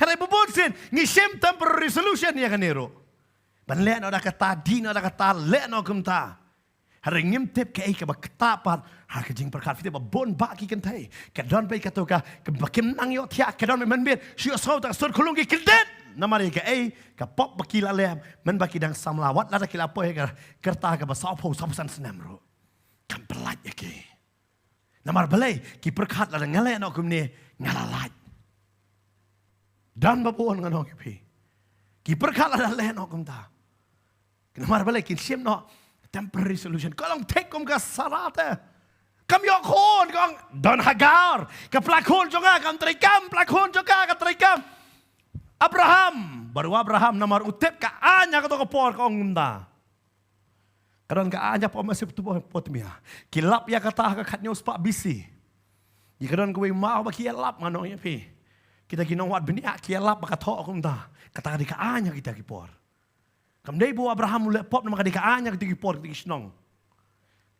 Hari bubun sin ngisem temporary solution ya kanero. Ban le no da kata di no da kata le no kumta. Hari ngimtip ke ka baktapat ha ka jing perkat fite ba bon ba ki kentai. Ka don pe ka to ka bakim nang yo tia ka don men bir shi so ta sur kulungi kildet. Namari ka ka pop bakila lem men bakidang samlawat la kila po ka kerta ka basapo sapsan senamro. Kam pelat ya ki. Namar balai ki perkat la ngale no kumne ngalalat. Dan babuan nganong pi. Ki perkat ada len okum ta. Kenapa balik kin siam no temporary solution. Kalau take kum ka sarate. Kam yok kon kong Don Hagar. Ka plakon jonga kam trikam plakon jonga ka trikam. Abraham baru Abraham namar utep ka anya ka to ka por kong ngumda. Karon ka anya po masip tu pot mia. Kilap ya kata ka khatnyo spa bisi. Di karon ko mau ba kilap ngano ya pi. Kita ginawat benia kilap ba ka to ngumda. Kata di ka anya kita kipor. Kam dai bu Abraham le pop nama ka di ka anya kita kipor kita kisnong.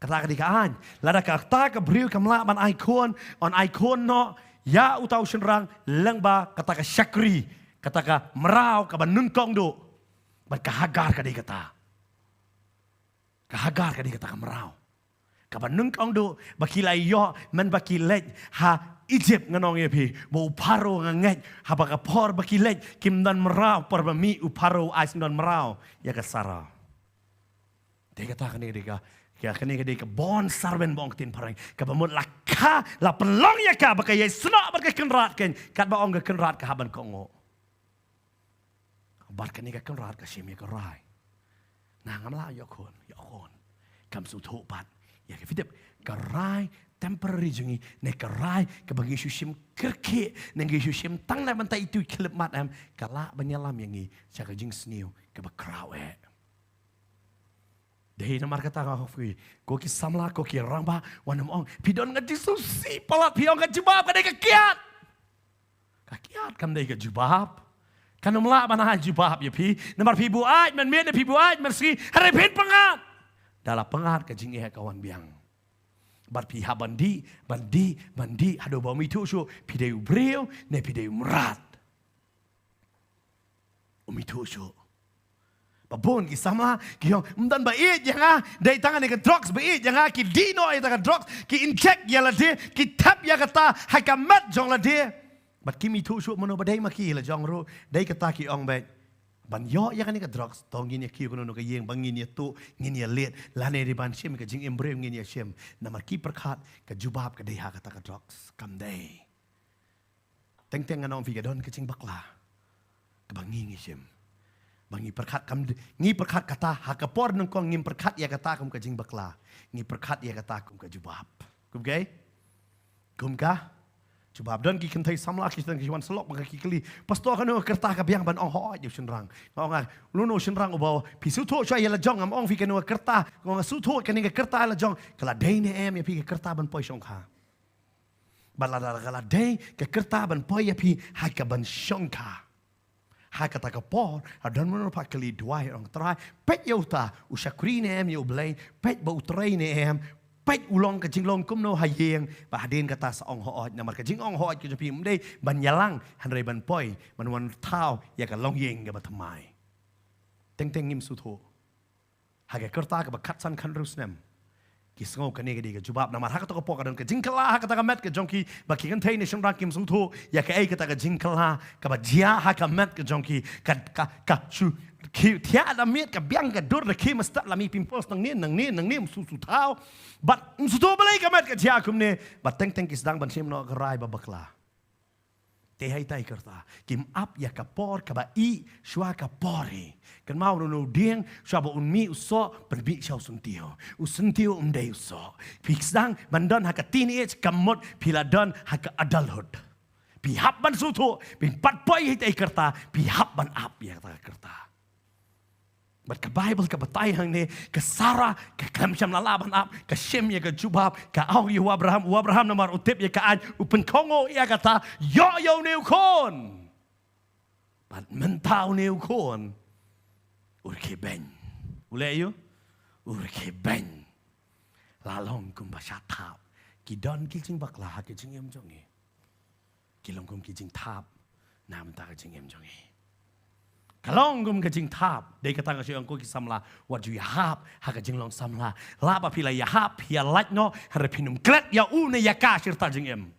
Kata di ka an. Lada ka ta ka briu kam la ban icon on icon no ya utau senrang lengba kata ka syakri. Kata ka merau ka ban nunkong do. Ban ka Hagar ka di kata. Kahagar ka di kata ka merau. Ka ban nunkong do bakilai yo men bakilej ha Egypt nganong ye pi bo uparo nganget ha baka por bakilej kim dan merau por bami uparo ais dan merau ya ka sara. Dia kata ka ni ka ya kani ka di ka bon sarben bong tin parang ka bamut lakha la pelong ya ka baka ye sna baka kenrat ken kat ba ong ka kenrat ka haban kongo. Bar kani ka kenrat ka sim ya ka rai. Nah ngamla yokon kam su tho pat ya ka fitep ka rai temporary jungi ne ka rai ka bagi susim kerke ne gi susim tang la man ta itu klep mat am kala banyalam yangi cha ka jing sniu ka ba krawe dei na markata ka hofui ko ki samla ko ki ramba wanam ong pidon ngati susi palat piong ka jubab ka dei ka kiat kam dei ka jubab kanum la bana jubab ya pi namar pi bu ai man me ne pi bu ai man ski hare pin pangat dalam pengat ka jing e kawan biang bar pi habandi bandi hado ba mi tu so pi de ubreu ne pi de umrat umi tu so babon ki sama ki yong mdan ba e janga dai tangan ne ka drugs ba e janga ki dino e ta ka drugs ki inject ya la de ki tap ya kata hakamat jong la de bat ki mi tu so mono ba dai ma ki la jong ro dai kata ki ong ba ban yo ya kan ka drugs tong gini ki kono ka yeng bangin ya tu ngin ya let lane ri ban shem ka jing embrem ngin ya shem namar ki perkhat ka jubab ka dei ha kata ka drugs kam dei teng anong fi ka don ka jing bakla ka bangi ngi shem bangi perkhat kam ngi perkhat kata ha ka por nang kong ngim perkhat ya kata kum ka jing bakla ngi perkhat ya kata kum ka jubab kum gay kum ka Jubab dan ki kentai samla ki dan ki wan selok maka ki keli pastor kan kerta ka biang ban ong ho ju senrang ngong lu no senrang ubaw pi su tho chai la jong am ong fi kan kerta ngong su tho kan ka kerta la jong kala dei ne em ya pi ka kerta ban poi song kha balada kala dei ka kerta ban poi ya pi ha ka ban song kha ha ka ta ka por adan mo pa keli duai ong trai pet yota usakri ne em yo blai pet ba utrai ne em Pek ulong ka jinglong kum no hayeng ba hadin kata sa ong hoot na mar ka jing ong hoot ki japi mdei ban yalang hanrei ban poi man wan tau ya ka long yeng ga batamai teng ngim su tho ha ka kerta ka ba khat san khan rus nem ki sngo ka ne ga di ga jubab na mar ha ka to ka po ka don ka jing kala ha ka ta ka met ka jongki ba ki kan thei ne shang rak kim su tho ya ka ei ka ta ka jing kala ka ba jia ha ka met ka jongki ka shu ki tia ada miet ka biang ka dur ki mesta la mi pimpos nang ni su tau bat su to balai ka met ka jia kum ne bat teng ki sedang ban sim no ka rai ba bakla te hai tai kerta kim ap ya ka por ka ba i shwa ka pori kan mau no ding shwa ba un mi uso per bi shau sun tio dei uso fix dang bandon ha ka teenage kamot piladon ha ka adulthood pi hap ban su to bin pat poi hai tai kerta pi hap ban ap ya ta kerta But ka Bible ka batay hang ni ka Sarah ka kamsyam lalaban ap ka Shem ya ka Jubab ka aw yu Abraham namar utip ya ka an upen kongo ya kata yo neu kon but mentau neu kon urke ben ule yu urke ben lalong kum basatap ki don ki jing bakla ki jing em jongi ki long kum ki jing tap nam ta ka jing em jongi Kalong gum ka jing tap dei kata ka siang ko ki samla what you have ha ka jing long samla la ba pila ya hap ya like no ha pinum klet ya u ne ya ka sirta jing em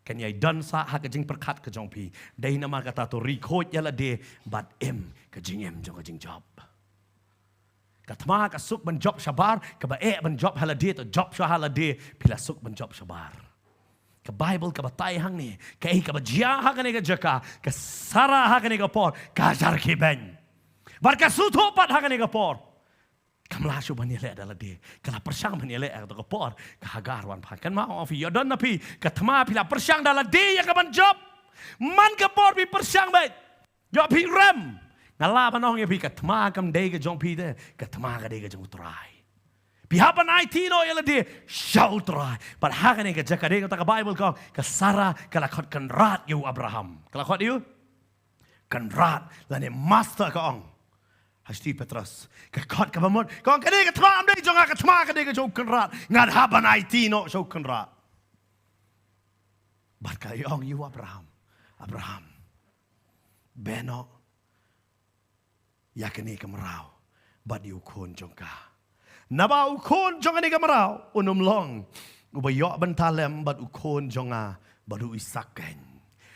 kan ya dan sa ha ka jing perkat ka jong pi dei na ma kata to record ya la de but em ka jing em jong ka jing job ka tma ka suk ban job shabar ka ba ban job hala de to job sha hala de pila suk ban job shabar Ke Bible ke batai hang ni. Ke ke bajia hang ni ke jaka. Ke Sarah hang ni ke por. Kajar ke ben. Bar ke sutu pat hang ni ke por. Kamlah syu bani le adalah dia. Kala persang bani le atau ke por. Ke Hagar wan pan. Kan mau fi yodon napi. Ke tma pila persang dalah dia yang ke ban job. Man ke por pi persang bet. Yo pi rem. Ngala panong ya pi ke tma kam dei ke jong pi de. Ke tma ke dei ke jong utrai. Pihapan IT no ialah dia syautra. Pada hari ini kerja kadang kata Bible kau ke Sarah kalau kau kenrat you Abraham. Kalau kau you kenrat lani master kau. Hasti Petrus ke kau ke bamut kau kadang kata am dia jangan kata mak kadang kau kenrat ngad hapan IT no syau kenrat. Bar kau you Abraham beno yakini kemerau bad you kun jongka. Naba ukon jonga ni kamarau unum long ubayok bentalem bad ukon jonga badu isaken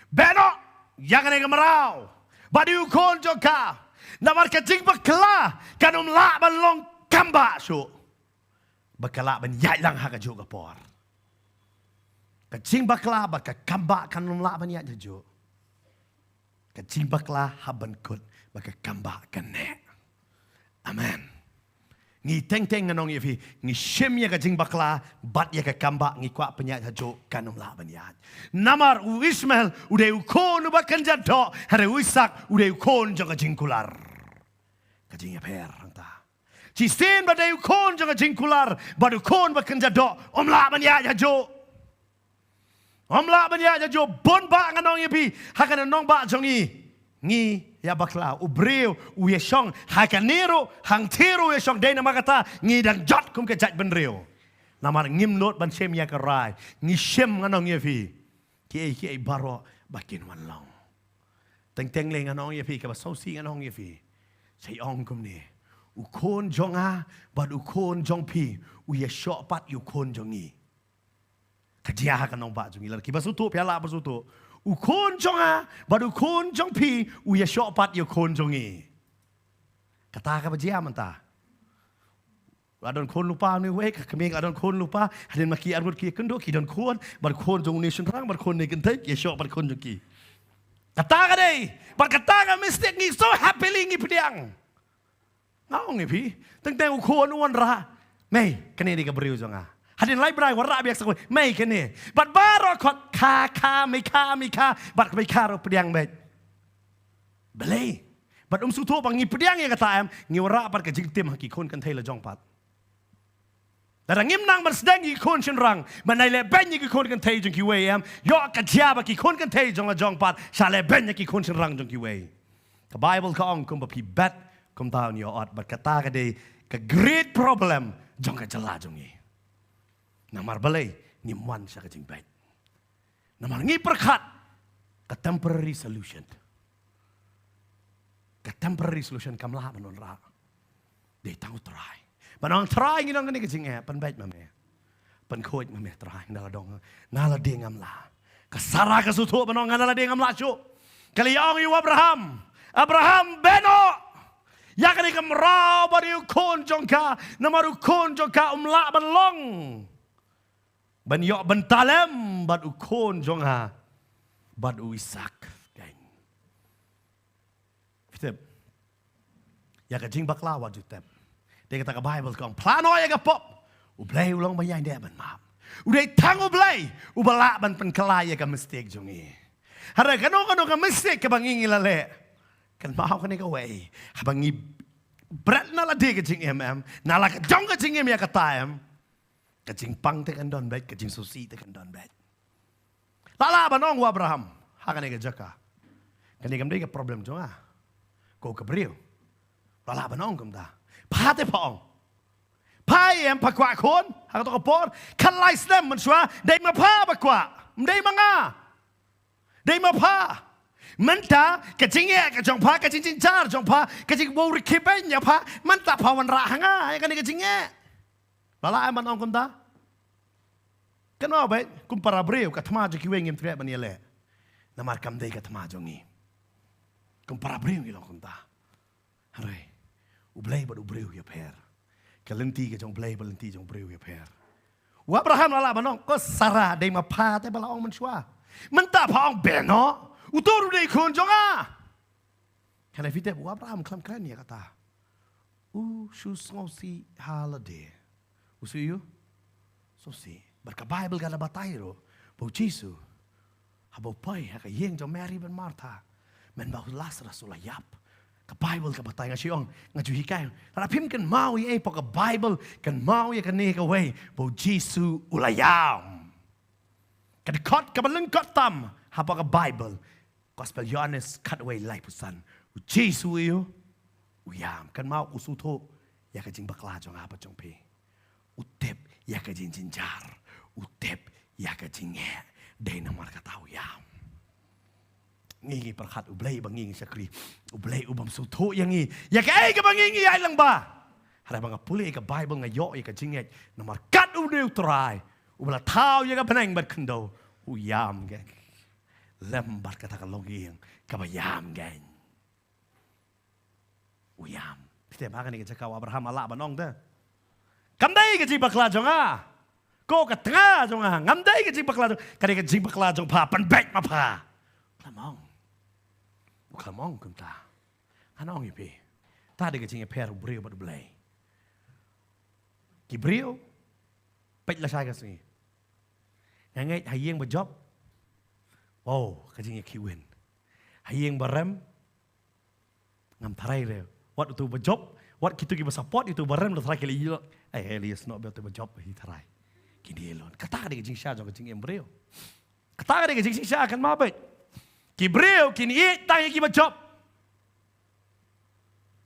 beno yang ni kamarau badu ukon jonga nabar kecing bakla kanum la balong kamba su bakala ben yai lang ha kaju kapor kecing bakla bak kamba kanum la ben yai jaju kecing bakla haban kut bak kamba kene amen. Ngi teng-teng nganong yefi ngi shem ya kajing bakla bat ya kamba ngi kwa penyat hajo kanum la banyat namar u Ismail ude ukon bakan jaddo hare Isak ude ukon jong kajing kular kajing ya per anta ci sen bade ukon jong kajing kular bad ukon bakan jaddo la banyat hajo la banyat hajo bon ba nganong yefi hakan nong ba jongi ngi ya bakla ubreu uyeshong hakanero hangtero uyeshong dai nama kata ngi dan jot kum ke jat benreu namar ngim not ban shem ya karai ngi shem nganong yefi ki baro bakin wan long teng le nganong yefi ka so si nganong yefi sei ong kum ni ukon jonga bad ukon jong pi uyeshok pat ukon jongi kadia kanong ba jongi la ki basutu piala basutu ukon jonga baru ukon jong pi uya shopat yo kon jongi kata ka bajia manta adon kon lupa ni wek kemeng adon kon lupa hadin maki arut ki kendo ki don kon bar kon jong nation rang bar kon ne kentai ye shop bar kon jongi kata ka dei bar kata ka mistake ni so happily ngi pediang ngau ngi pi teng ukon wan ra mei kene di ka beriu jonga hadin lai brai warra biak sakoi mai kene bat baro kot ka mi ka bat mai karo pediang bet belai bat sutu bang ngi pediang ya kata am ngi warra bat ka jing tim haki kon kan thai la jong pat dar ngim nang bar sedang ngi kon shin rang manai le ben ngi kon kan thai jong ki we am yo ka tia ba ki kon kan thai jong la jong pat sa le ben ngi kon shin rang jong ki we ka Bible ka ong kum ba pi bet kum down your ot bat kata ka de ka great problem jong ka jala jong ni namar balai ni man sa kajing bait namar ngi perkat ka temporary solution kamlah manon ra de tang try banong try ngi nong ni kajing pan bait mame pan khoj mame try nala dong nala de ngam la ka sara ka sutu banong nala de ngam la chu kali yong yu Abraham beno yakani kam ra bari kon jongka namaru kon jongka la ban long ban yok bentalem bad ukon jonga bad Isak gang fitep ya ka jing bakla wa jutep de kata ka Bible kong plano ya ka pop ublay ulong bayang de ban map udai tang ublay ubala ban pen kala ya ka mistake jongi hara kano ka mistake ka bangingi lale kan mau ka ni ka way habangi brat na la de ka jing nala ka jong ka jing ya ka taem kajing pang tekan don bet kajing susi tekan don bet lala banong wa Abraham hakane ke jaka kani kam dei ke problem jonga ko ke brio lala banong kum ta pate pong pai em pakwa kon hak to por kan lai stem man swa dei ma pa pakwa dei manga dei ma pa menta kajing ya ka jong pa kajing jing jar jong pa kajing wo rikipen ya pa manta pa wan ra hanga kani kajing ya lala man ong kunta kenapa baik kum para breu kat ma jo ki wengim tre ban yele namar kam dei kat ma jongi kum para breu ki long kunta hare u blei ba u breu ya per kalenti ke jong blei balenti jong breu ya per Abraham lala manong ko Sarah day mapa te bala ong manswa. Menta pa ong beno. Utoro day kun jonga. Kana fite Abraham klam kan ya kata. Shus ngosi holiday. Usuyo? So si. Barka Bible gala batayro. Bo Jesu. Habo pai haka yeng jo Mary ben Martha. Men ba Lazarus ulayap. Ka Bible ka batay nga siyong nga juhikay. Rapim kan mau ye pa ka Bible kan mau ye kan ne ka way. Bo Jesu ulayam. Kadikot ka balengkot tam hapa ka Bible. Gospel Johannes cut away life pusan. Jesu iyo uyam kan mau usuto ya ka jing bakla jong apa jong pe. Utep ya ka jing jinjar. Utep ya ka jing nge. Day na marka tau yam. Ngingi perkat ublay bangingi sakri. Ublay ubam suto yang ngi. Ya ka ay ka bangingi ay lang ba? Hara mga puli ka Bible nga yo ka jing nge. Na markat ublay utray. Ubala tau ya ka panang bat kendo. Uyam gen. Lembar kata ka longing. Kabayam gen. Uyam. Pite baka ni ka jakaw Abraham ala banong da. Kamday ka jing bakla jong ah. Ko ka tanga jong ah. Ngamday ka jing bakla jong. Kani ka jing bakla jong pa. Panbek ma pa. Lamong. Lamong kumta. Anong ipi. Tadi ka jing per brio ba dublay. Ki brio. Pet la sai ka singi. Ngay hayeng ba job. Wow, ka jing kiwin. Hayeng ba rem. Ngam taray reo. What itu ba job. What kita kita support itu barem la taray kali yo. Elias no ba job hi taray. Kini elon. Kata ka jing sha jong ka jing embryo. Kata ka jing sha kan mabet. Kibreo kini tang ki ba job.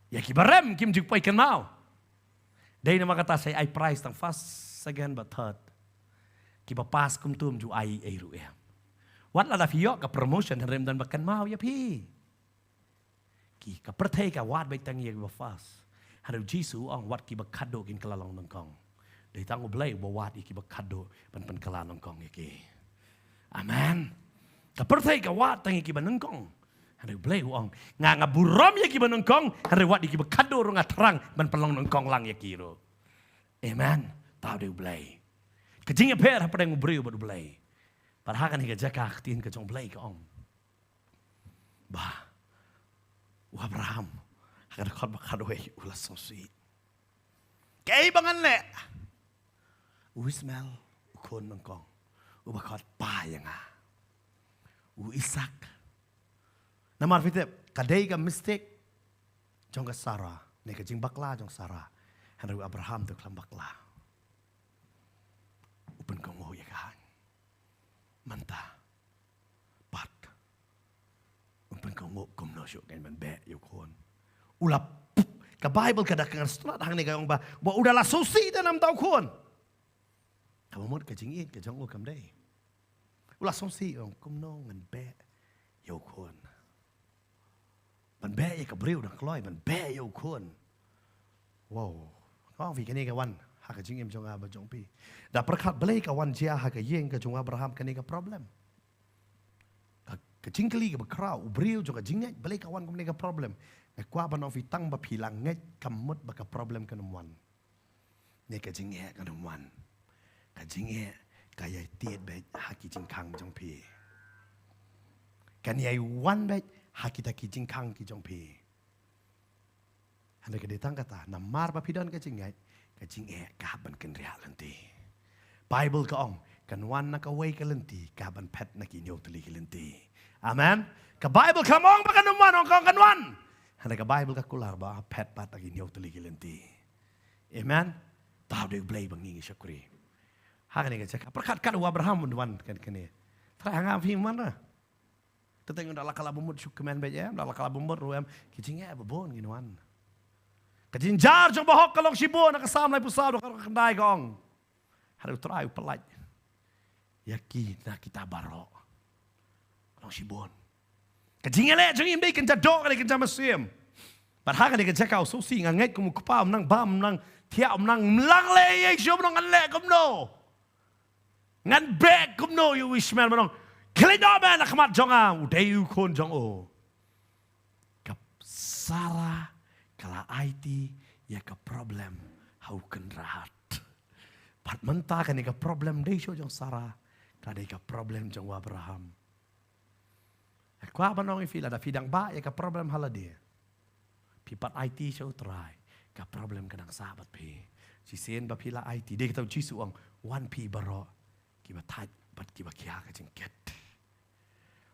Ya ki barem kim jupay kan mau. Day na makata say I price tang first, second but third. Ki ba pas kum tum ju ai ru em. Wat la da fiyo ka promotion rem dan bakan mau ya pi. Ki ka perthai ka wat bai tang ye ba fast. Haru Jesu ang wat ki ba kado kin kalalong nang kong. Day tang ublay ba wat ki ba kado pan kalalong kong ki. Amen. Kapertai ka wat tangi ki banengkong. Hari blay uang nga buram ya ki banengkong. Hari wat di ki bakado nga terang ban pelong nengkong lang ya kiro. Amen. Tau de blay. Kajing per apa yang ubreu badu blay. Parhakan higa jaka tin ka jong blay ka ong. Ba. Abraham. Hakan kot bakado e ulas sosi. Kay bangan le. Ismail ukon nengkong. Ubakot pa yang ah. Isak. Namar fitep kadai ka mistake jong ka Sarah, ne ka jing bakla jong Sarah. Henry Abraham tu klam bakla. Upen ka ngo ya kan. Manta. Pat. Upen ka ngo kum no syuk kan man be yu kon. Ulap ka Bible ka dak strat hang ne ka ong ba udahlah susi dan am tau kon. Kamu mot ka jing it ka jong kam dai. Ulah somsi ong kumno ngan be yo kon. Man be ye ka breu dak loy man be yo kon. Wow. Kau vi kani ka wan ha ka jingem jong ba jong pi. Da perkat belai ka wan jia ha ka yeng ka jong Abraham kani ka problem. Ka jingkeli ka krau breu jong ka jingnet belai ka wan kani ka problem. Ka kwa ba no vi tang ba pilang nget kamut ba ka problem ka wan. Ne ka jingye ka wan. Ka jingye kaya tiet bet haki jing kang jong pi. Kan yai wan bet haki ta ki jing kang ki jong pi. Handa ka ditang kata namar ba pidon ka jing ngai ka jing ka ban kan ria lanti. Bible ka ong kan wan na ka way ka lanti ka ban pet na ki nyok tuli ki lanti. Amen. Ka Bible ka mong ba kan wan ong kan wan. Handa ka Bible ka kular ba pet pat na ki nyok tuli ki lanti. Amen. Tao de blay bangingi syukuri. Hakan ni cakap perkat kan Abraham menduan kan kini. Terang apa mana? Tetengah dalam kalau bumut syukuman baca, dalam kalau bumut ruam kicingnya babon ginuan. Kacing jar jong bahok kalau sibon nak kesam lai pusau kalau kendai gong. Harus try pelat. Yakin nak kita barok. Kalau sibon. Kacingnya le jong imbi kan jadok kali kan jamasiem. Parhakan ni cakap susi nganget kumu kupam nang bam nang tiap nang melang le yang siom nang le kumno. Ngan bek kumno yu Ismail manong kelino man nakmat jonga uday yu kon jong o kap Sarah kala IT ya ka problem hau kan rahat Pat mentah kan ika problem dei syo jong Sarah. Kada ika problem jong Abraham. Kwa banong ifila da fidang ba ika problem halade. Pipat IT syo try. Ka problem kadang sahabat pi. Si sen ba pila IT dei kita jisu ang 1p baro. Kiba tat bat kiba kia ka jengket.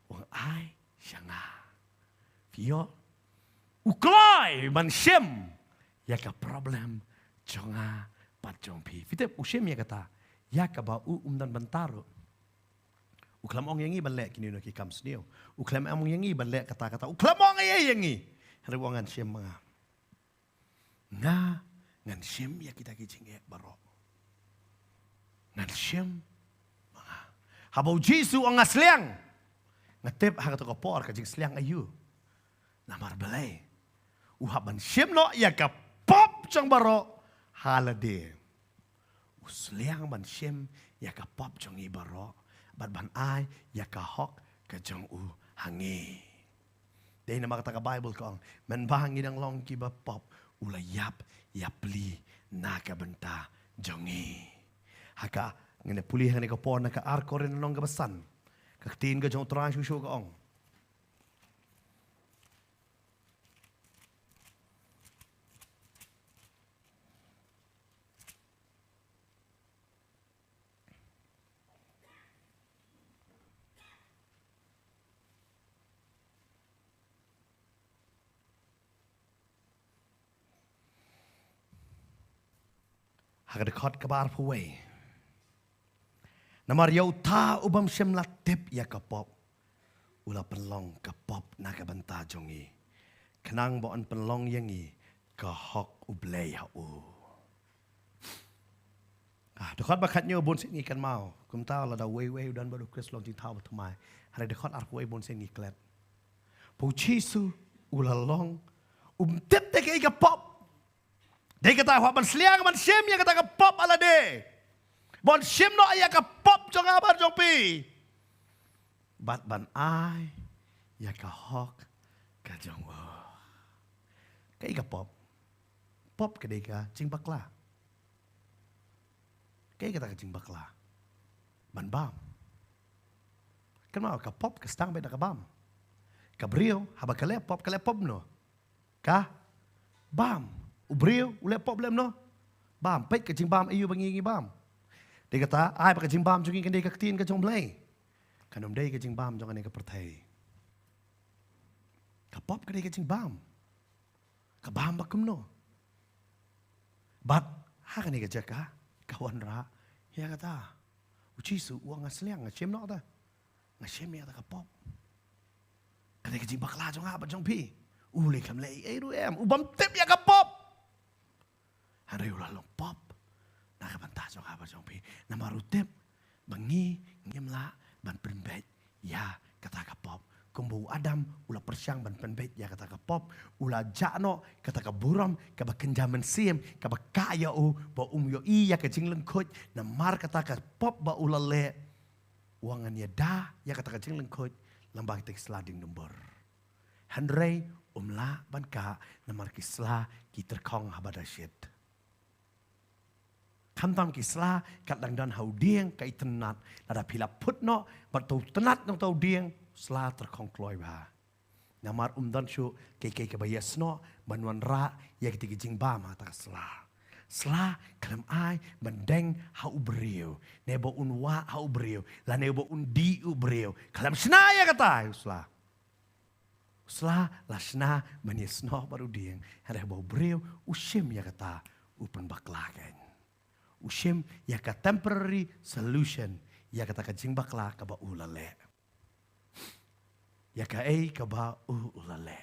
Wang ai syanga. Fio uklai man shem. Ya ka problem jonga pat jong pi. Fitep ushem ya kata. Ya ka ba dan bantaro. Uklam ong yangi balek kini no ki kam sneo. Uklam ong yangi balek kata-kata. Uklam ong yangi. Rewangan shem mga. Nga ngan shem ya kita kijinge baro. Ngan shem mga. Habaw Jisu ang asliang. Ngatip hang to kapor ka jing sliang ayu. Namar balay. Uhaban shem no ya ka pop chang baro halade. Usliang ban shem ya ka pop chang i baro. Bat ban ai ya ka hok ka jong hangi. Dahil na makata ka Bible ko ang manbahangin ang long kiba pop ulayap yapli nakabenta jongi. Haka ngene pulihan ni ko po naka arko rin nong gabasan. Kaktiin ka jong trang susyo ka ong. Hagdekot kabar puwe. Namar yau ta ubam shem latip ya kapop. Ula penlong kapop nakabanta jongi. Kenang boan penlong yangi kahok ublay hau. Dekot bakat nyo bon singi kan mau. Kum tau lada way dan baru kris long tau batumai. Hari dekot arkuwe bon singi klet. Po Jisu ula long tip teke ika pop. Dia kata huat ban seliang ban shem ya kata ka pop ala de. Bon shem no ya ka pop jong abar jong pi. Bat ban ai ya ka hok ka jong wo. Ka ika pop. Pop ka de ka jing bakla. Ka kata ka jing bakla. Ban bam. Kan mau ka pop ka stang beda ka bam. Ka brio haba ka pop no. Ka bam. Ubriu, ule problem no. Bam, pek ke jing bam ayu bangi bam. Dia kata, ai pakai jing bam jungi kan dia kaktin ke jong blay. Kanom dia ke jing bam jong ane ke pertai. Kapop ke dia ke jing bam. Ka bam bakum no. Bat, ha kan dia ke jaka, kawan ra. Ya kata, Jisu uang ngasliang ngasem no ta. Ngasem ya ta kapop. Kan dia ke jing bakla jong apa jong pi. Ule kam lay ru em, ubam tip ya kapop. Hari ulah pop, nakabanta jong apa jong pi, namarutip, bangi ngimla ban penbet, ya kata kapop, kumbu Adam ulah persyang ban penbet ya kata kapop, ulah jakno kata kaburam, kaba kenjaman sim, kaba kaya ba yo iya ke jinglen koj, namar kata kapop ba ulah le, uangan ya da ya kata jinglen koj, lambang tek slading nombor, Henry umla ban ka namar kisla kiterkong habadasyit. Kamtam kisla kat langdan hau dieng kai tenat lada pila putno batau tenat nong tau dieng sla terkong kloi ba namar dan syu ke bayasno banwan ra ya kiti jing ba ma ta sla kalam ai bandeng hau brio nebo unwa hau brio la nebo undi brio kalam sna ya kata sla la sna manisno baru dieng ada bau brio usim ya kata upen baklagen Ushim ya ka temporary solution ya kata ka jing bakla ka ba ulale. Ya ka ka ba ulale.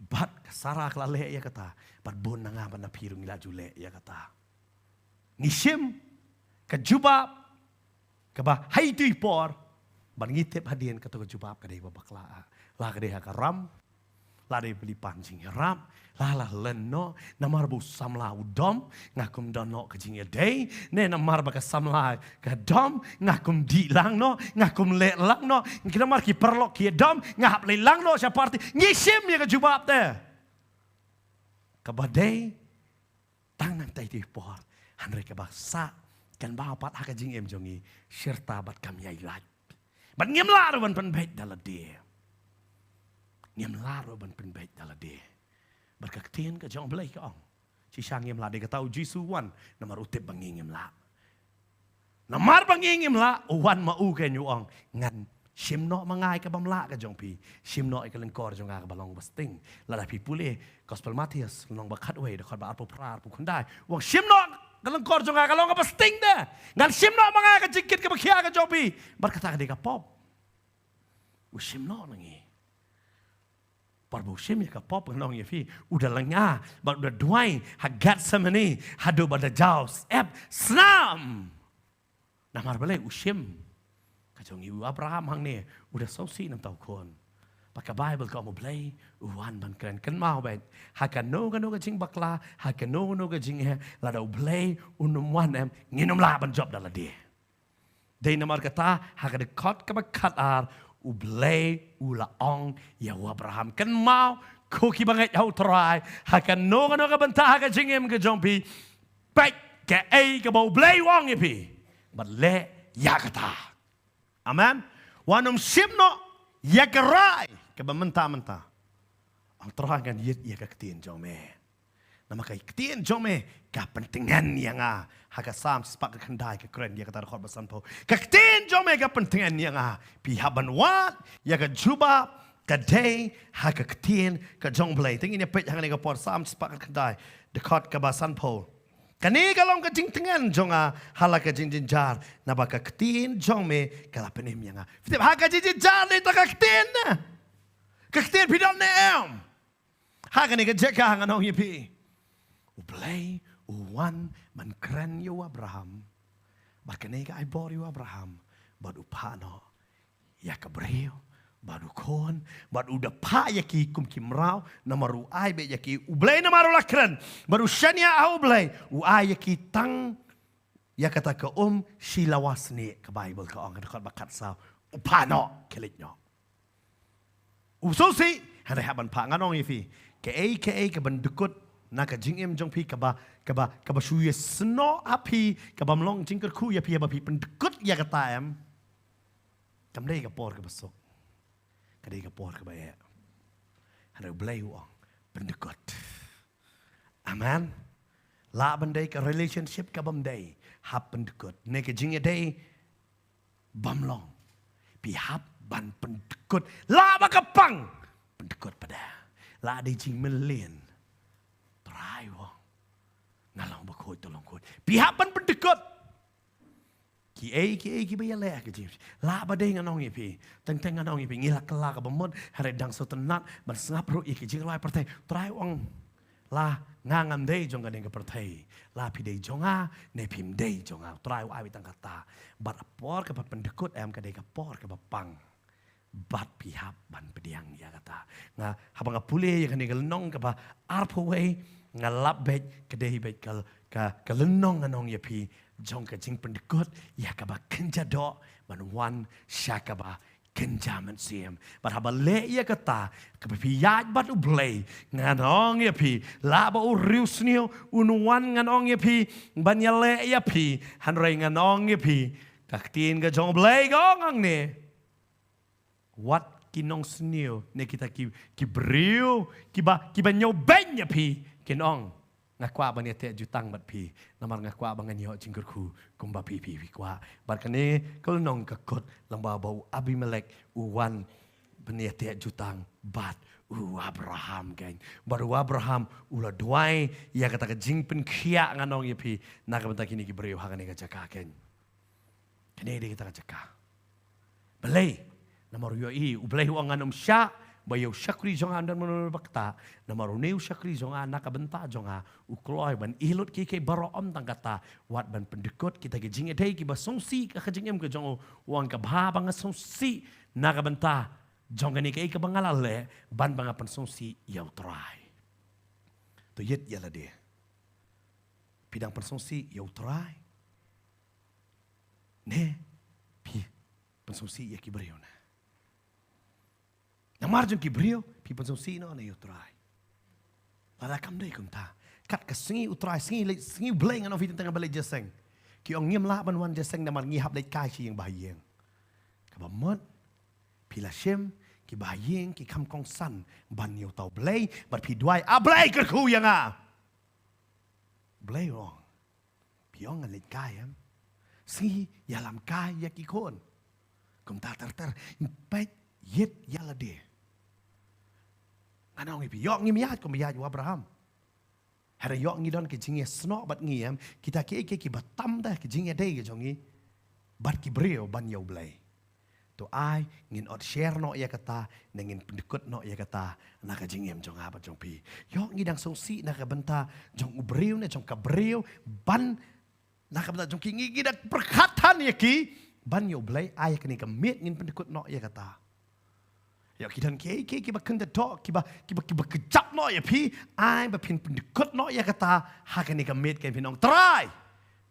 Bat ka sarak lale ya kata. Bat bon na nga ba na pirong ila jule ya kata. Nishim ka jubab ka ba haiti por ban ngitip hadian ka to jubab ka dei ba bakla. La ka dei ka ram. La dei beli pancing ram. Lala leno namar bu samla udom ngakum dono kejing day ne namar baka samla ka dom ngakum di lang no ngakum le lang no kita mar ki perlok ki dom ngap le lang no seperti ngisim ya ke jubab te ka badai tang nang tai di por Handre ka ba sa kan ba pat ha ka jing em jongi serta bat kam yai lai. Bat ngem la ro ban pen bet dala de. Ngem la ro ban pen bet dala de. Bat ka tien ka jong blai ka ong. Si sang ngem la de ka tau Jisu wan namar utip bang ngem la. Namar bang ngem la wan ma u ken yu ong ngan shim no mangai ka bamla ka jong pi shim no ka lengkor jong ka balong basting la da pi pule gospel Matius long ba khat we de khot ba apu prar pu khundai wong shim no ka lengkor jong ka long ka basting de ngan shim no mangai ka jikit ka bakhia ka jong pi bar kata ka de ka pop u shim no nangi par bu shim ka pop nong ye fi udah lenga ba udah duai hagat samani hadu bada jaus ep snam namar bale u shim Kajong ibu Abraham hang ni udah sausi nam tau kon. Pakai Bible kau mau play uan ban keren kan mau bet. Hakan no ka jing bakla hakan no ka jing he la dau play unum wan em nginum la ban job dala dia. Dei namar kata hakan de kot ka bakat ar u play u la ong ya Abraham kan mau koki banget au try hakan no ka bantah ka jing em ka jompi. Baik ke ai ka bau play wong ipi. But le ya kata. Amen. Wanum simno ya gerai ke mentah-mentah. Ang terang kan ya ketien jome. Nama kai ketien jome ka pentingan yang haga sam sepak kendai ke keren dia kata khot basan po. Ka ketien jome ka pentingan yang pihaban wat ya ka juba ka day haga ketien ka jong blai. Tingin ya pet hang ni ka por sam sepak kendai dekat ke basan po. Kani kalau ka jing tengan jonga hala ka jing jar na ba ka ktin jong me kala penim yang fitip ha ka jing jar ni ta ka ktin na ka ktin pidon ne em ha ka ni ka jeka hang anong yipi u play u wan man kran yo Abraham ba ka ni ka ai bor yo Abraham ba du pa no ya ka breo baru kon baru udah pa yaki kum kimrau namaru ai be yaki ublay namaru lakran baru shania au blay u ai yaki tang ya kata ke silawasni ke Bible ke orang dekat bakat sao upano kelitnya ususi hande haban pa nganong ifi ke bendukut na ka jingem jong pi ka ba shuye sno api ka ba mlong jingker ku ya pi ba pi pendukut ya kata em kamdei ka por ka besok kadai ka por ka baya hande blay wong pendekut amen la bandai ka relationship ka bamdai hap pendekut ne ka jingya dai bamlong pi hap ban pendekut la ba ka pang pendekut pada la dai jing melien trai wong ngalang ba khoi tolong khoi pi hap ban pendekut ki baya le ka jim la ba dei nganong ipi teng nganong ipi ngila kala ka bamot hare dang so tenat ban sngap ru iki jing lai pertai trai wong la ngangam dei jong ka ding ka pertai la pi dei jonga ne pim dei jonga trai wa ai tang kata bat apor ka pendekut em ka dei ka por ka bapang bat pihap ban pediang ya kata nga habang ka pule ya kan ngal nong ka ba arpwe ngalap bet ka dei bet ka lenong nganong ya pi jong ka jing pendekut ya ka ba kenja do man wan syaka ba kenja man siem but haba le ya kata ka pi yaj bat u blay nganong ya pi la ba u riusnio unwan nganong ya pi ban ya le ya pi han rei nganong ya pi ka tin ka jong blay gong ang ne what kinong snio ne kita ki brio ki ba nyo ben ya pi kinong ngakwa bania te jutang bat pi namar ngakwa bangan yo jingkur ku kumba pi kwa barkane kol nong kakot lamba bau Abimelek uwan bania te jutang bat Abraham geng baru Abraham ula duai ya kata ka jing pen khia nganong ye pi na ka benta kini ki breu hagane ka jaka ken kene de kita ka jaka belai namar yo i ublai wang nganom sya bayo syakri jonga dan menurut bakta namaru neu syakri jonga nak benta jonga ukloi ban ilut ki baro om tang kata wat ban pendekut kita ke jinge dei ki basongsi ka jingem ke jongo wang ka ba bang songsi nak benta jonga ni ke bangalale ban bang pensongsi yau try to yet yala de pidang pensongsi yau try ne pi pensongsi ya ki beriona na marjun ki brio pi pensong sino na yo try para kam dei kunta kat ke sengi utrai sengi bleng an ofit tengah balik jaseng ki ong ngim la ban wan jaseng na man ngi hab lek kai chi yang bahayeng ka ba mot pila shem ki bahayeng ki kam kong san ban niu tau blei bat pi duai a blei ke khu yang a blei ong pi ong an lek kai am sengi yalam kai ya ki kon kum ta ter pet yet yala de anong pi yok ngi miat ko miat Abraham Hara yok ngi don ke jinge snok bat ngi am kita ki batam dah ke jinge dei ke jongi bat ki brio ban yau blai to ai ngin ot share no ya kata ngin pendekut no ya kata na ka jinge am jong apa jong pi yok ngi dang song si na ka benta jong ubrio na jong ka brio ban na ka benta jong ki ngi dak perkhatan ya ki ban yau blai ai ka ni ka met ngin pendekut no ya kata ya kita ki ba kenda tok ki ba kejap no ya pi ai ba pin pendekut no ya kata hakani ka met ke pinong try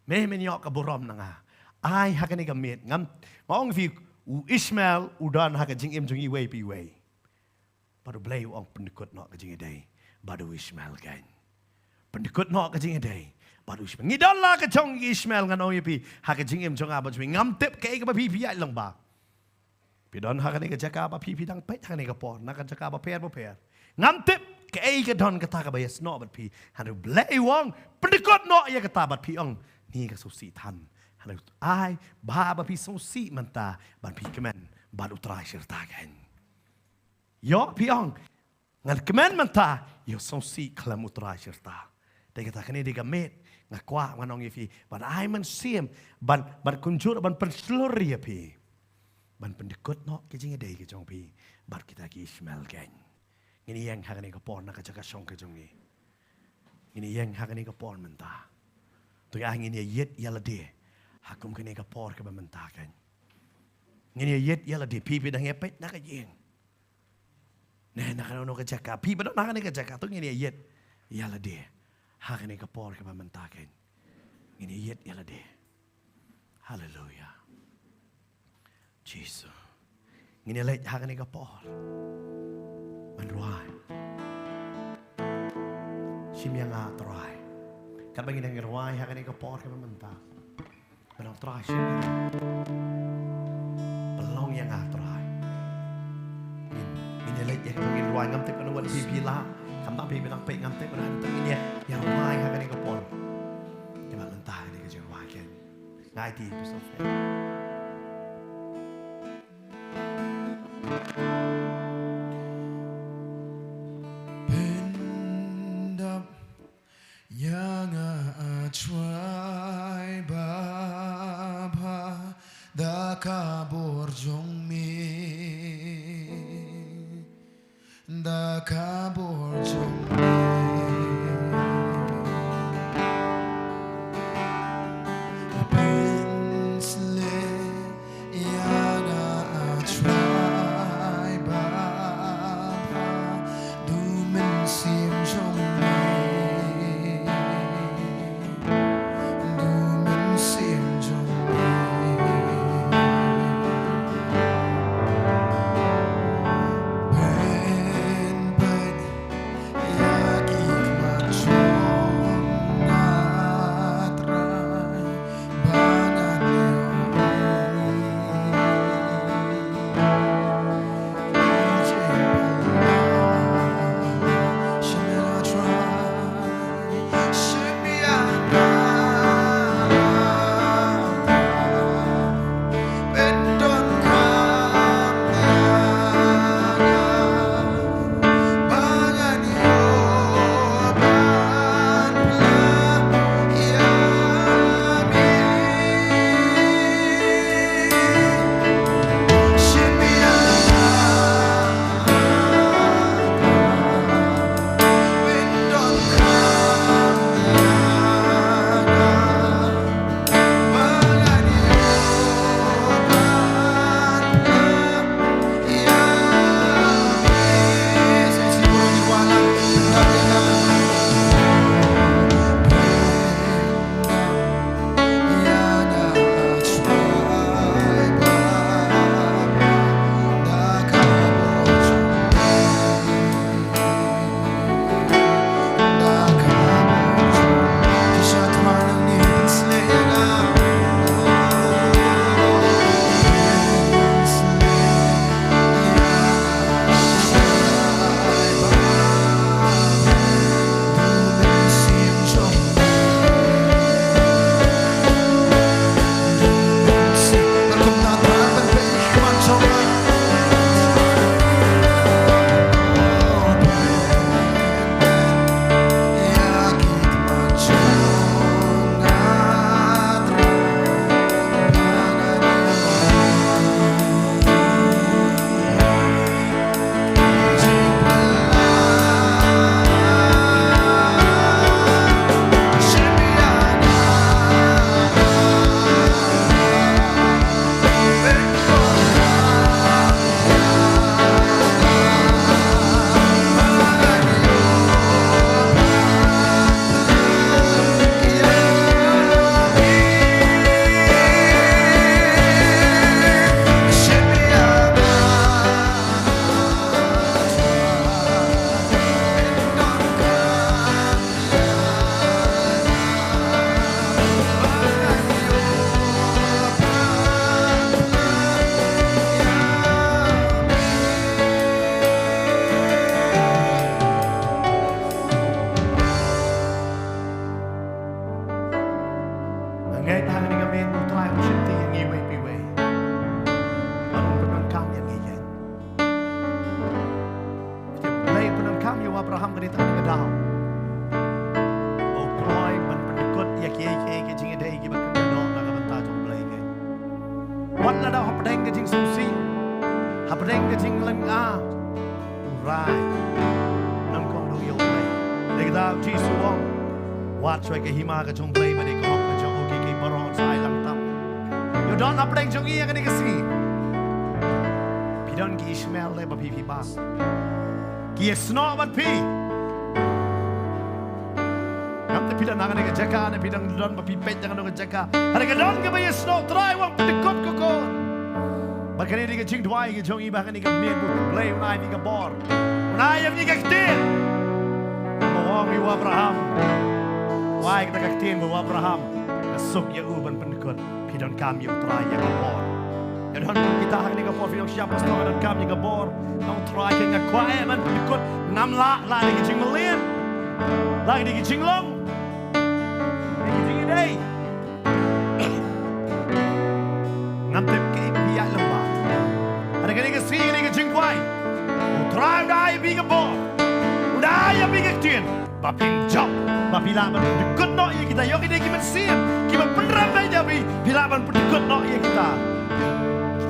me yok ka borom nanga ai hakani ka met ngam maong fi u Ismail udan haka jing im jung iwe pi we baru blay ong pendekut no ka jing dei baru Ismail kan pendekut no ka jing dei baru Ismail ngidon la ka jong Ismail ngano ya pi haka jing im jung aba jing ngam tep ke ka pi ai lang ba Pidon hakani ka jaka ba pi dang pet hakani ka por na ka jaka ba per ngam tip ke ai ka don ka ta ka ba yes no bat pi hanu blai wong pendekut no ya ka ta bat pi ong ni ka so si tan hanu ai ba pi so si manta bat pi kemen bat utrai serta kan yo pi ong ngan kemen manta yo so si klam utrai serta de ka ta kani de ka met ngakwa nganong ifi bat ai man sim ban kunjur ban perslori ya pi ban pendekut no ke jinga dei ke jong pi bat kita ki Ismail kan ini yang hakani ka pon na ka jaka song ke jong ni ini yang hakani ka pon menta to ya ngini yet yala de hakum kene ka por ka menta kan ngini yet yala de pi dang epet na ka yeng ne na ka no ka jaka pi ba na ka ne ka jaka to ngini yet yala de hakani ka por ka menta kan ngini yet yala de hallelujah Jesus. Ngini lek hakani ka por. Man ruai. Sim yang atrai. Kan bagi nang ruai hakani ka por ka menta. Belong trai sim. Belong yang atrai. Ngini lek ya ngin ruai ngam tep kan wan pi la. Kam ta pi benang pe ngam tep kan ta ngini ya ruai hakani ka por. Ke ba lenta ni ka ruai kan. Ngai ti so fe.
Pendam yang acuai bapa da kabur jong mi da kabur jong mi pensle yang acuai bapa du men sim jong mi du men sim jong mi pen
Abraham kan itu ni kedau. Oh Chloe ban pendekut ya kiai ke jing dei ki ban kedau na ka banta jong blai ke. Wat la dah hapdeng ke jing susi. Hapdeng ke jing leng a. Rai. Nam kong du yo blai. Dei da chi su wong. Wat choi ke hima ka jong blai ba dei ko ka jong ki ki maron sai lam tam. Yo don hapdeng jong iya ka ni ke si. Pidon ki Ishmael le ba pi ba. Ki sno bat pi. Namte pidon na ka jaka na pidon don ba pi pet jangan ka jaka. Ada ka don ka ba sno try wang pedekot ko kon. Bakani di ka jing dwai ki jong iba ka ni ka mien bu play unai ni ka bor. Unai am ni ka ktin. Mawang wi Abraham. Wai ka ka ktin bu Abraham. Kasuk ya uban pendekot. Pidon kami yu try ya ka bor. Ya don kita hang ni ka bor pidon siapa sto dan kami ka bor. Nong try ka nga kwae man pendekot nam la ni ka jing melien. Lagi di jing long. Di jing dei. Ngam tep ke biya lamba. Ada ka ni ka si ni ka jing kwai. Try dai bi ka bor. Dai ya bi ka tin. Ba ping job. Ba pila man pendekot no ya kita yo ki ki man sien. Ki man penram dai ja bi. Pila man pendekot no ya kita.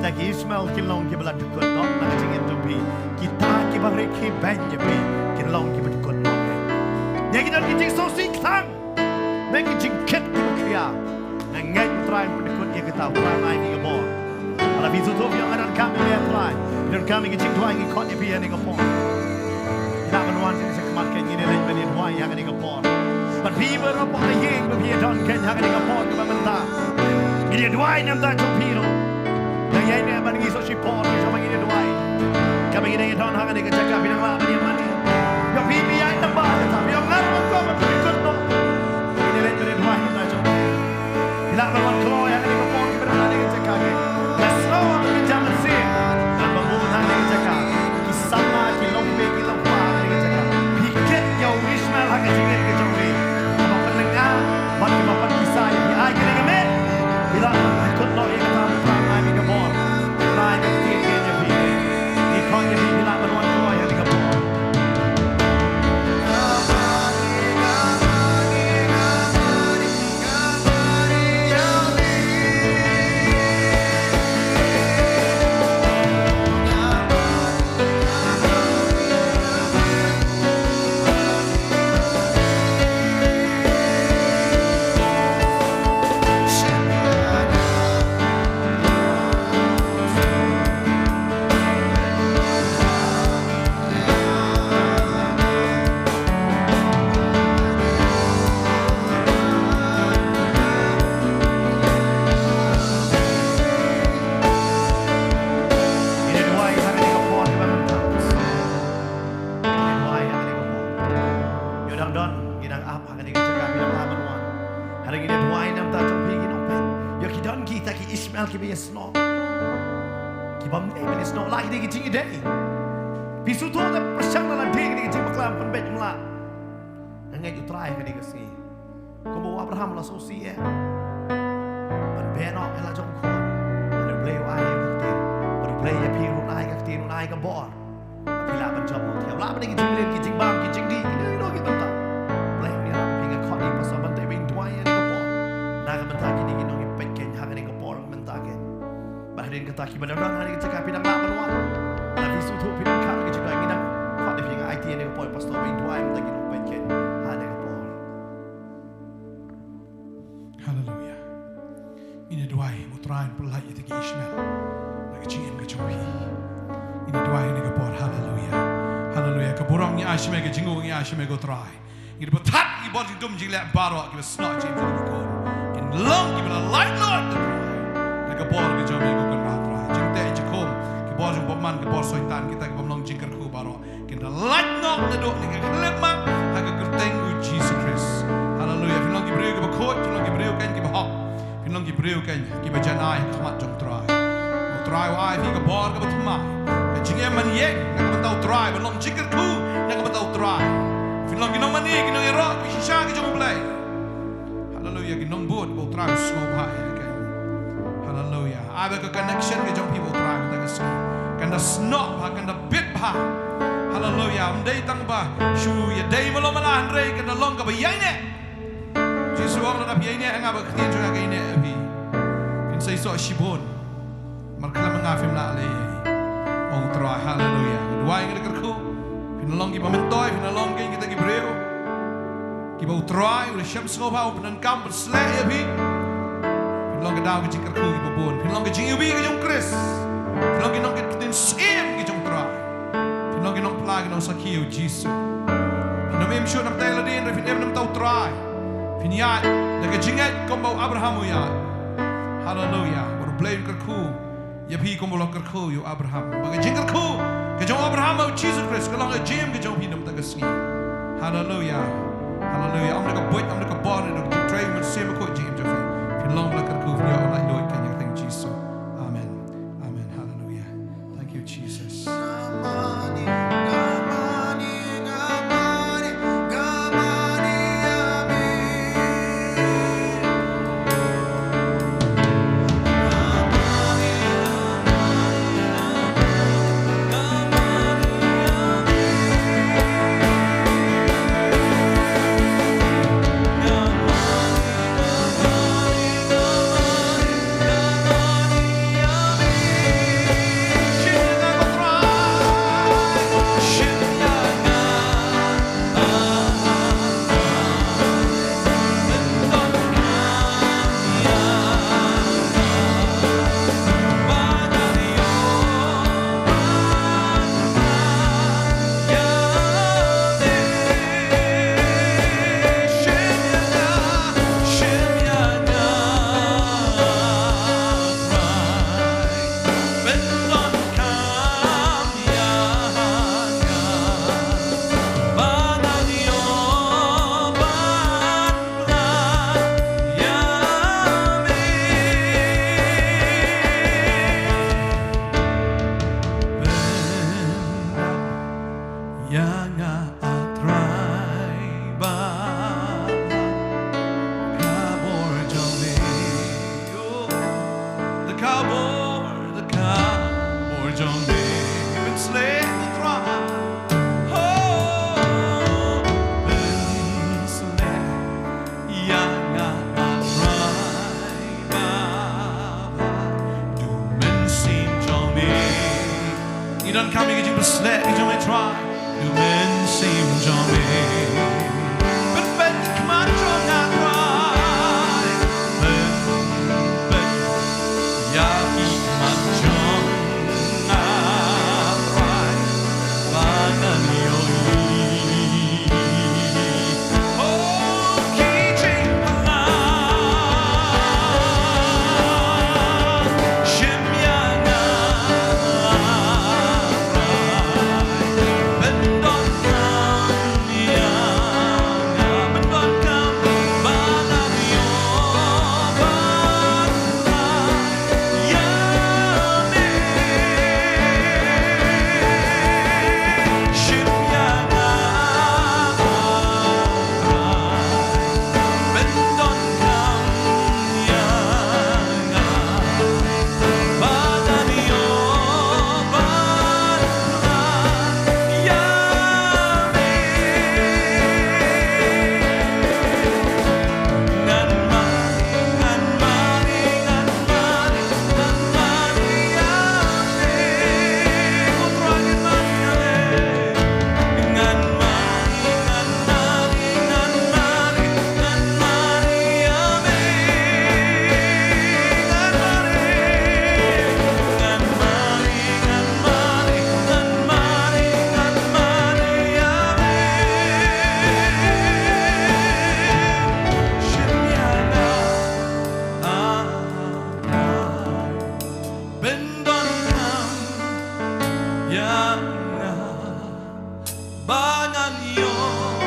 Kita ki Ismail ki long ki bela dekot no na ka jing to bi. Kita ki ba re ki ben ya bi. Ki long ki ba dekot no. Ya kita ki jing so sing tang. Mek ki jing ket ki ba kria. Na ngai ku try pendekot ya kita try mai ki ka bor. Ala bi tu yang adan kami ya try. Dan kami ki jing tuai ki kon ya bi ya ni ka bor. Ila man wan ni se kemat ken ni le ben ni tuai ya ni ka bor. But people up on the ying ba bi don ken ya ni ka bor ka ba menta. Ini tuai nam ta to piro. Dan ya ni ban gi so si bor ki so ma ni tuai. Kami ni don ha ni ka jaka bi nang la ba ni man ni. Yo pi bi ai tam ba ta bi nang la ko ba bi ko no. Ini le ben tuai nam ta to. Ila man wan klo ya ni ka bor ki ba ni ka jaka ke. Let's go on the jaman si. Nam ba mo na ni ka jaka. Ki sama ki long be ki long pa ni ka jaka. Pi ket yo Ishmael ha ka jing ke jong bi. Ba pa nang a ba ki ba pa ki sai bi ai ki ni ka me. Ila man ko no ya ta pa mai mi ka bor. Mai ka ti ke ja bi. Ni kon ya bi ila man wan klo ya ni ka bor. Ki be sno. Ki bam ne be sno la ki jing dei. Bisu to da prasang la de ki jing baklam pen bet mla. Ngai ju try ka ni ka si. Ko bo Abraham la so si e. Ban be no ela jong ko. Ban play wa ai ka ti. Ban play ya pi ru nai ka ti ru nai ka bor. Pi la ban job mo ti la ban ki jing len ki jing bam ki jing di ki no ki tam ta. Play ni la pi ka ko ni pa so ban te bin twai ni ka bor. Na ka ban ta ki ni ki no ki pet ken ha ka ni ka bor. Bahrin kata ki benar hari kita cakap pinang laban wan. Tapi suatu pinang kami kita juga pinang. Kau dia pinang IT ni kau pastor bin tuai mesti kita pengen ada kau.
Haleluya. Ini doa mutrain pelai itu ke Ishmael. Lagi cingin ke Johi. Ini doa ini ke por haleluya. Haleluya. Keburangnya Ishmael ke jingungnya Ishmael ke try. Ini betat ini bor dum jilek barok kita snot jim jadi kau. Ini long kita light Lord. Ke bor ke jom ko kan ratra jing te jikom ke bor jom pman ke bor soitan kita ke pamlong jingker ku baro kita light no le do ni ke lemma ha ke kurteng u Jesus Christ haleluya pinong ki breu ke bakot pinong ki breu kan ki bahok pinong ki breu kan ki bajanai khmat jom try o try wa fi ke bor ke batma ke jinge man ye na ke tau try pamlong jingker ku na ke tau try pinong ki no mani ki no ero ki shisha ki jom play haleluya ki non bod bo try snow high. Hallelujah. I have a connection with young people trying to see. Can the snot, can the bit pa. Hallelujah. Mdei tang ba shu ya dei malo malan rei kan long ka ba yai ne. Jesus wong na bi ne nga ba ktien jo ga ne bi. Kin sai so shibon. Mar kala nga fim la le. Oh try hallelujah. Dwai ngi ka ku. Kin long ki ba men toy kin long ki kita ki breu. Ki ba try ul sham so ba op nan kam ba sle ya bi. Kin long ka daw ki ka ku ki ba bon. Kin long ka ji bi ki jong Chris. Kin long ki nong ki tin sim ki jong try. Nog in plaag in ons akio Jesus. No mem sure nam tayo din refin nam tau try. Pinyat daga jingat kombo Abraham ya. Hallelujah. War blame kerku. Ya pi kombo lo kerku yo Abraham. Baga jingar ku. Ke jong Abraham o Jesus Christ kalong jim ke jong pinam taga sngi. Hallelujah. Hallelujah. Am daga boy am daga bar no try men sem ko jim jofi. Pin long la kerku yo like Lord kan you thank Jesus. Amen. Amen. Hallelujah. Thank you Jesus. Idan kami ke jumpa selek ke jumpa try. Du men sim jumpa. Ben ben kemana jumpa try. Ben ya iman jumpa try. Banan yoi. Oh kijing pala. Shimyana. Banan yo